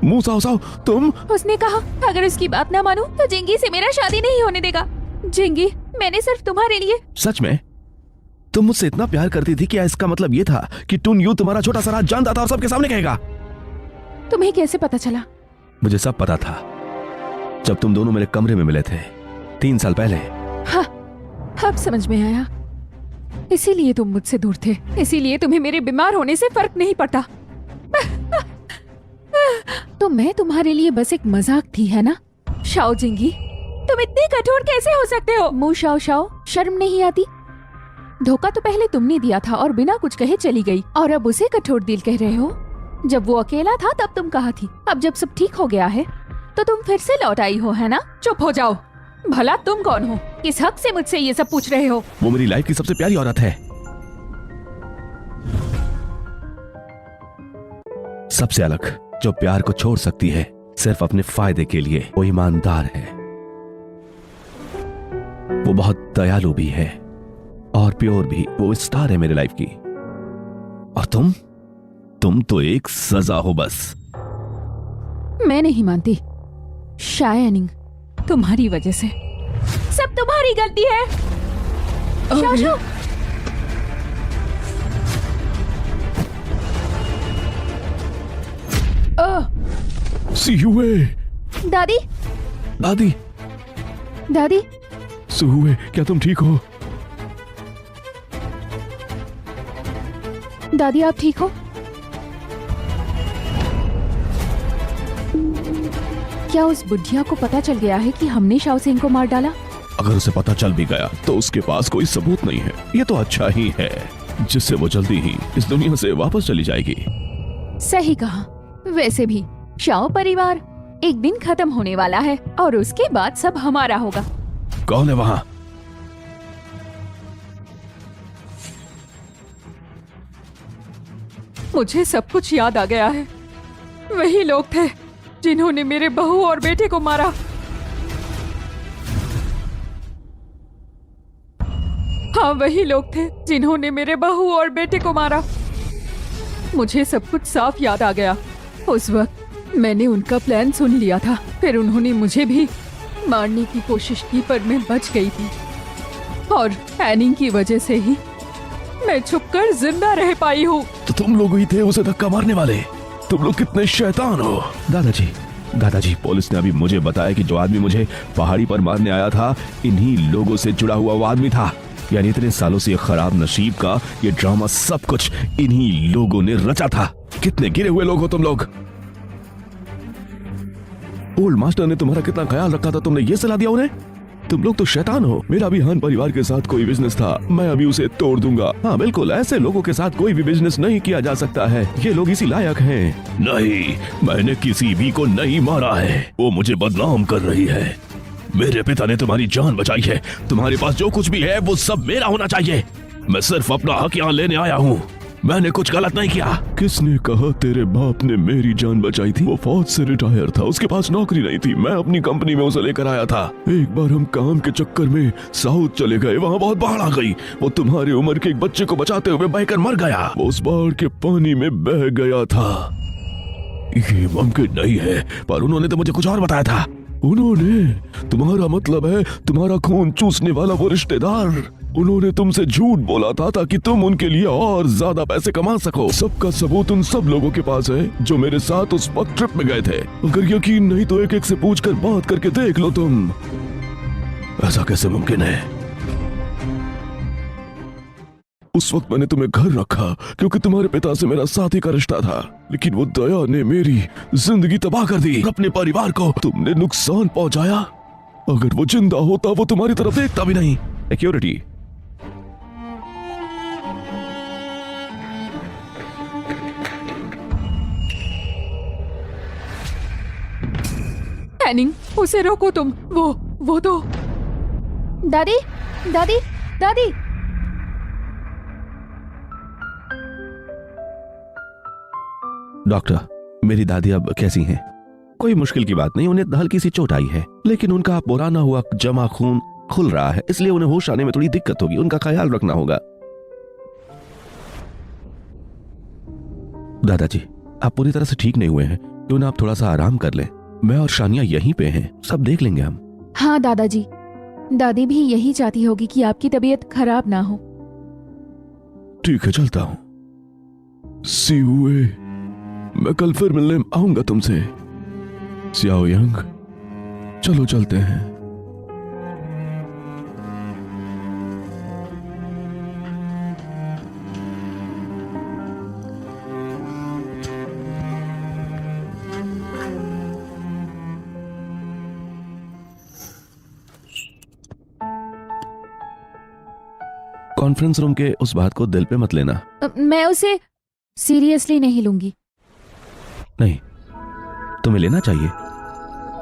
मुंह साओ साओ, तुम। उसने कहा अगर उसकी बात ना मानूं तो जिंगी से मेरा शादी नहीं होने देगा। जिंगी, मैंने सिर्फ तुम्हारे लिए। सच में? तुम मुझसे इतना प्यार करती थी, क्या इसका मतलब ये था कि टुन यू तुम्हारा छोटा सा राज जानता था और सबके सामने कहेगा? तुम्हें कैसे पता चला? मुझे सब पता था जब तुम दोनों मेरे कमरे में मिले थे 3 साल पहले। हाँ, अब समझ में आया। इसीलिए तुम मुझसे दूर थे, इसीलिए तुम्हें मेरे बीमार होने से फर्क नहीं पड़ता। तो मैं तुम्हारे लिए बस एक मजाक थी, है ना? शाओ जिंगी, तुम इतनी कठोर कैसे हो सकते हो? मुंह शाओ शाओ, शर्म नहीं आती? धोखा तो पहले तुमने दिया था और बिना कुछ कहे चली गई, और अब उसे कठोर दिल कह रहे हो? जब वो अकेला था तब तुम कहा थी, अब जब सब ठीक हो गया है तो तुम फिर से लौट आई हो, है ना? चुप हो जाओ। भला तुम कौन हो? किस हक से मुझसे ये सब पूछ रहे हो? वो मेरी लाइफ की सबसे प्यारी औरत है, सबसे अलग, जो प्यार को छोड़ सकती है सिर्फ अपने फायदे के लिए। वो ईमानदार है, वो बहुत दयालु भी है और प्योर भी। वो स्टार है मेरी लाइफ की। और तुम तो एक सजा हो बस। मैं नहीं मानती। शायनिंग, तुम्हारी वजह से सब तुम्हारी गलती है। शाओ शाओ, सुहुए, दादी दादी, दादी, सुहुए, क्या तुम ठीक हो? दादी आप ठीक हो? क्या उस बुढ़िया को पता चल गया है कि हमने शाओ सिंह को मार डाला? अगर उसे पता चल भी गया तो उसके पास कोई सबूत नहीं है। ये तो अच्छा ही है, जिससे वो जल्दी ही इस दुनिया से वापस चली जाएगी। सही कहा। वैसे भी शाओ परिवार एक दिन खत्म होने वाला है और उसके बाद सब हमारा होगा। कौन है वहां? मुझे सब कुछ याद आ गया है। वही लोग थे जिन्होंने मेरे बहू और बेटे को मारा। हाँ, वही लोग थे जिन्होंने मेरे बहू और बेटे को मारा। मुझे सब कुछ साफ याद आ गया। उस वक्त मैंने उनका प्लान सुन लिया था, फिर उन्होंने मुझे भी मारने की कोशिश की, पर मैं बच गई थी। और एनिंग की वजह से ही मैं छुपकर जिंदा रह पाई हूँ। तो तुम लोग ही थे उसे धक्का मारने वाले? तुम लोग कितने शैतान हो। दादाजी, पुलिस ने अभी मुझे बताया कि जो आदमी मुझे पहाड़ी पर मारने आया था, इन्हीं लोगों से जुड़ा हुआ वो आदमी था। यानी इतने सालों से ये खराब नसीब का ये ड्रामा सब कुछ इन्हीं लोगों ने रचा था। कितने गिरे हुए लोग हो तुम लोग। ओल्ड मास्टर ने तुम्हारा कितना ख्याल रखा था, तुमने ये सलाह दिया उन्हें? तुम लोग तो शैतान हो। मेरा भी हान परिवार के साथ कोई बिजनेस था, मैं अभी उसे तोड़ दूंगा। हाँ बिल्कुल, ऐसे लोगों के साथ कोई भी बिजनेस नहीं किया जा सकता है। ये लोग इसी लायक हैं। नहीं, मैंने किसी भी को नहीं मारा है। वो मुझे बदनाम कर रही है। मेरे पिता ने तुम्हारी जान बचाई है। तुम्हारे पास जो कुछ भी है वो सब मेरा होना चाहिए। मैं सिर्फ अपना हक यहाँ लेने आया हूँ। मैंने कुछ गलत नहीं किया। किसने कहा तेरे बाप ने मेरी जान बचाई थी? वो फौज से रिटायर था, उसके पास नौकरी नहीं थी। मैं अपनी कंपनी में उसे लेकर आया था। एक बार हम काम के चक्कर में साउथ चले गए, वहाँ बहुत बाढ़ आ गई। वो तुम्हारे उम्र के एक बच्चे को बचाते हुए बहकर मर गया। वो उस बाढ़ के पानी में बह गया था। ये मुमकिन नहीं है, पर उन्होंने तो मुझे कुछ और बताया था। उन्होंने, तुम्हारा मतलब है तुम्हारा खून चूसने वाला वो रिश्तेदार। उन्होंने तुमसे झूठ बोला था ताकि तुम उनके लिए और ज्यादा पैसे कमा सको। सबका सबूत उन सब लोगों के पास है जो मेरे साथ उस वक्त ट्रिप में गए थे। अगर यकीन नहीं तो एक एक से पूछकर बात करके देख लो तुम। ऐसा कैसे मुमकिन है? उस वक्त मैंने तुम्हें घर रखा क्योंकि तुम्हारे पिता से मेरा साथी का रिश्ता था, लेकिन वो दया ने मेरी जिंदगी तबाह कर दी। अपने परिवार को तुमने नुकसान पहुंचाया। अगर वो जिंदा होता वो तुम्हारी तरफ देखता भी नहीं। सिक्योरिटी, एनिंग, उसे रोको तुम। वो तो दादी दादी दादी। डॉक्टर, मेरी दादी अब कैसी हैं? कोई मुश्किल की बात नहीं, उन्हें हल्की सी चोट आई है, लेकिन उनका पुराना हुआ जमा खून खुल रहा है, इसलिए उन्हें होश आने में थोड़ी दिक्कत होगी। उनका ख्याल रखना होगा। दादाजी, आप पूरी तरह से ठीक नहीं हुए हैं, क्यों ना आप थोड़ा सा आराम कर लें। मैं और शानिया यहीं पे हैं, सब देख लेंगे हम। हाँ दादाजी, दादी भी यही चाहती होगी कि आपकी तबीयत खराब ना हो। ठीक है, चलता हूँ। सी हुए, मैं कल फिर मिलने आऊंगा तुमसे। सियाओ यंग, चलो चलते हैं। कॉन्फ्रेंस रूम के उस बात को दिल पे मत लेना। मैं उसे सीरियसली नहीं लूंगी। नहीं, तुम्हें लेना चाहिए,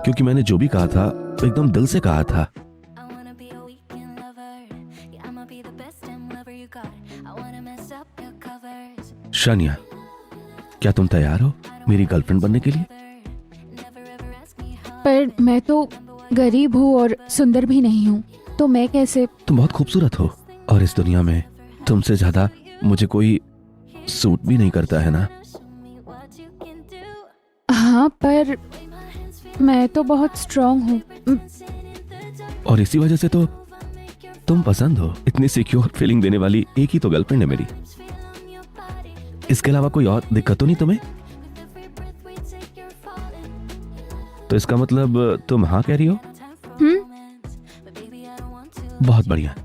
क्योंकि मैंने जो भी कहा था एकदम दिल से कहा था। शानिया, क्या तुम तैयार हो मेरी गर्लफ्रेंड बनने के लिए? पर मैं तो गरीब हूँ और सुंदर भी नहीं हूँ, तो मैं कैसे? तुम बहुत खूबसूरत हो, और इस दुनिया में तुमसे ज्यादा मुझे कोई सूट भी नहीं करता है ना। हाँ, पर मैं तो बहुत स्ट्रांग हूँ। और इसी वजह से तो तुम पसंद हो। इतनी सिक्योर फीलिंग देने वाली एक ही तो गर्लफ्रेंड है मेरी। इसके अलावा कोई और दिक्कत तो नहीं तुम्हें? तो इसका मतलब तुम हाँ कह रही हो? बहुत बढ़िया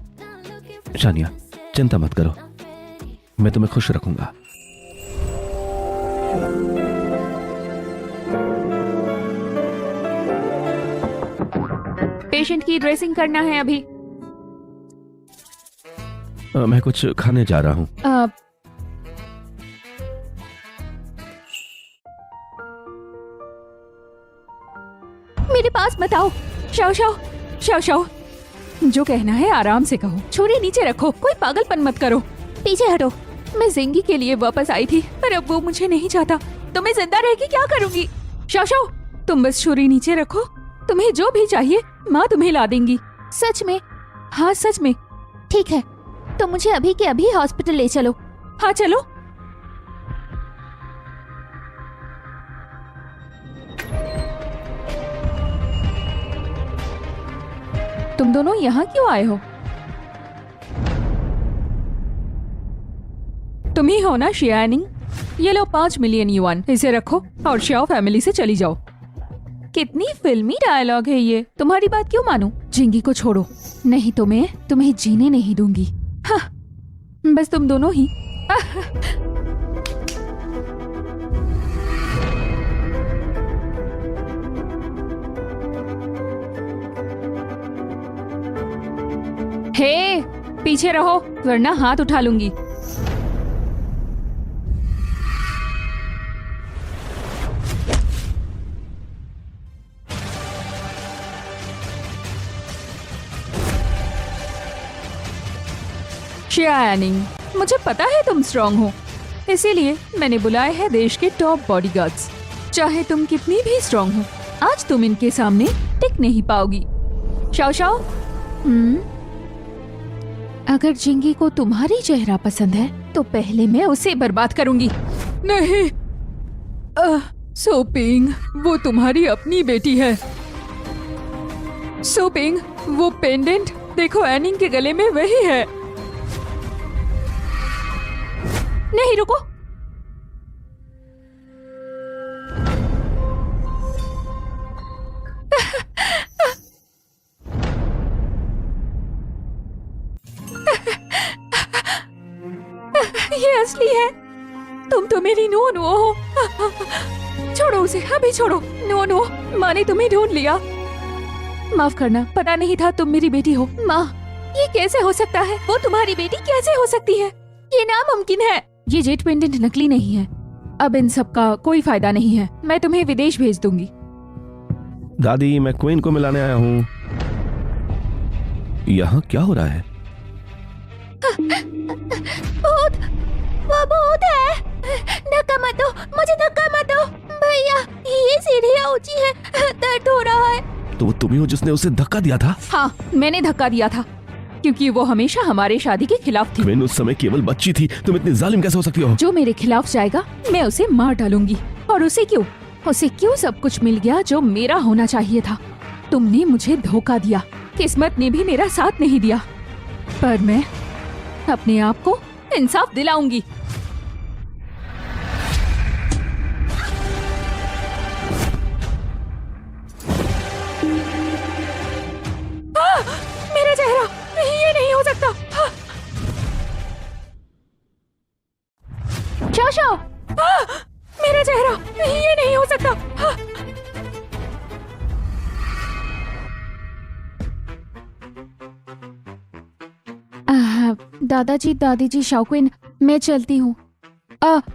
शानिया, चिंता मत करो, मैं तुम्हें खुश रखूंगा। पेशेंट की ड्रेसिंग करना है अभी। मैं कुछ खाने जा रहा हूँ। मेरे पास बताओ। शाओ शाओ शाओ शाओ, जो कहना है आराम से कहो। छुरी नीचे रखो, कोई पागलपन मत करो। पीछे हटो। मैं जिंगी के लिए वापस आई थी, पर अब वो मुझे नहीं चाहता, तो मैं जिंदा रह के क्या करूंगी? शाओ शाओ, तुम बस छुरी नीचे रखो। तुम्हें जो भी चाहिए माँ तुम्हें ला देंगी। सच में? हाँ सच में। ठीक है, तो मुझे अभी के अभी हॉस्पिटल ले चलो। हाँ चलो। तुम दोनों यहाँ क्यों आए हो? तुम ही हो ना शियानिंग? ये लो 5 मिलियन युआन, इसे रखो और शाओ फैमिली से चली जाओ। कितनी फिल्मी डायलॉग है ये। तुम्हारी बात क्यों मानूं? जिंगी को छोड़ो, नहीं तो मैं तुम्हें जीने नहीं दूंगी। हाँ, बस तुम दोनों ही। हे, पीछे रहो वरना हाथ उठा लूंगी। शियानिंग, मुझे पता है तुम स्ट्रांग हो, इसीलिए मैंने बुलाए हैं देश के टॉप बॉडीगार्ड्स। चाहे तुम कितनी भी स्ट्रांग हो, आज तुम इनके सामने टिक नहीं पाओगी। शाओ शाओ, अगर जिंगी को तुम्हारी चेहरा पसंद है तो पहले मैं उसे बर्बाद करूंगी। नहीं, सोपिंग, वो तुम्हारी अपनी बेटी है। सोपिंग, वो पेंडेंट देखो एनिंग के गले में वही है। नहीं रुको। ये असली है। तुम तो मेरी नुओ हो। छोड़ो उसे, अभी छोड़ो। नुओ, माँ ने तुम्हें ढूंढ लिया। माफ करना, पता नहीं था तुम मेरी बेटी हो। माँ, ये कैसे हो सकता है? वो तुम्हारी बेटी कैसे हो सकती है? ये नामुमकिन है। ये जेट पेंडेंट नकली नहीं है। अब इन सब का कोई फायदा नहीं है। मैं तुम्हें विदेश भेज दूंगी। दादी, मैं क्वीन को मिलाने आया हूँ। यहाँ क्या हो रहा है? भूत, वो भूत है। धक्का मत दो, मुझे धक्का मत दो भैया, ये सीढ़ियाँ ऊंची है, दर्द हो रहा है। तो वो तुम ही हो जिसने उसे धक्का दिया था? हाँ, मैंने धक्का दिया था क्योंकि वो हमेशा हमारे शादी के खिलाफ थी। क्वीन उस समय केवल बच्ची थी, तुम इतनी जालिम कैसे हो सकती हो? जो मेरे खिलाफ जाएगा मैं उसे मार डालूंगी। और उसे क्यों सब कुछ मिल गया जो मेरा होना चाहिए था। तुमने मुझे धोखा दिया, किस्मत ने भी मेरा साथ नहीं दिया, पर मैं अपने आप को इंसाफ दिलाऊंगी। मेरा चेहरा, ये नहीं हो सकता। शोशो, मेरा चेहरा, ये नहीं हो सकता। दादाजी, दादी जी, शाओक्विन, मैं चलती हूँ।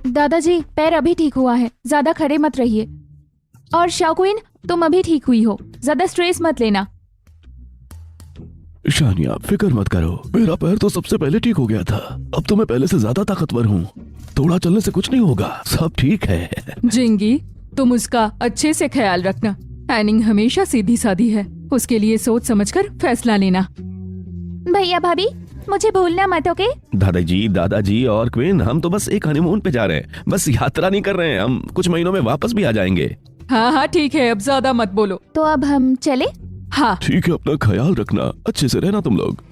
दादाजी, पैर अभी ठीक हुआ है, ज्यादा खड़े मत रहिए। और शाओक्विन, तुम अभी ठीक हुई हो, ज्यादा स्ट्रेस मत लेना। शानिया, फिक्र मत करो, मेरा पैर तो सबसे पहले ठीक हो गया था। अब तो मैं पहले से ज्यादा ताकतवर हूँ। थोड़ा चलने से कुछ नहीं होगा, सब ठीक है। जिंगी, तुम उसका अच्छे से ख्याल रखना। एनिंग हमेशा सीधी सादी है, उसके लिए सोच समझकर फैसला लेना। भैया भाभी, मुझे भूलना मत, ओके? दादाजी और क्वीन, हम तो बस एक हनीमून पे जा रहे हैं, बस यात्रा नहीं कर रहे हैं। हम कुछ महीनों में वापस भी आ जाएंगे। हाँ, ठीक है, अब ज्यादा मत बोलो। तो अब हम चले? हाँ, ठीक है, अपना ख्याल रखना, अच्छे से रहना तुम लोग।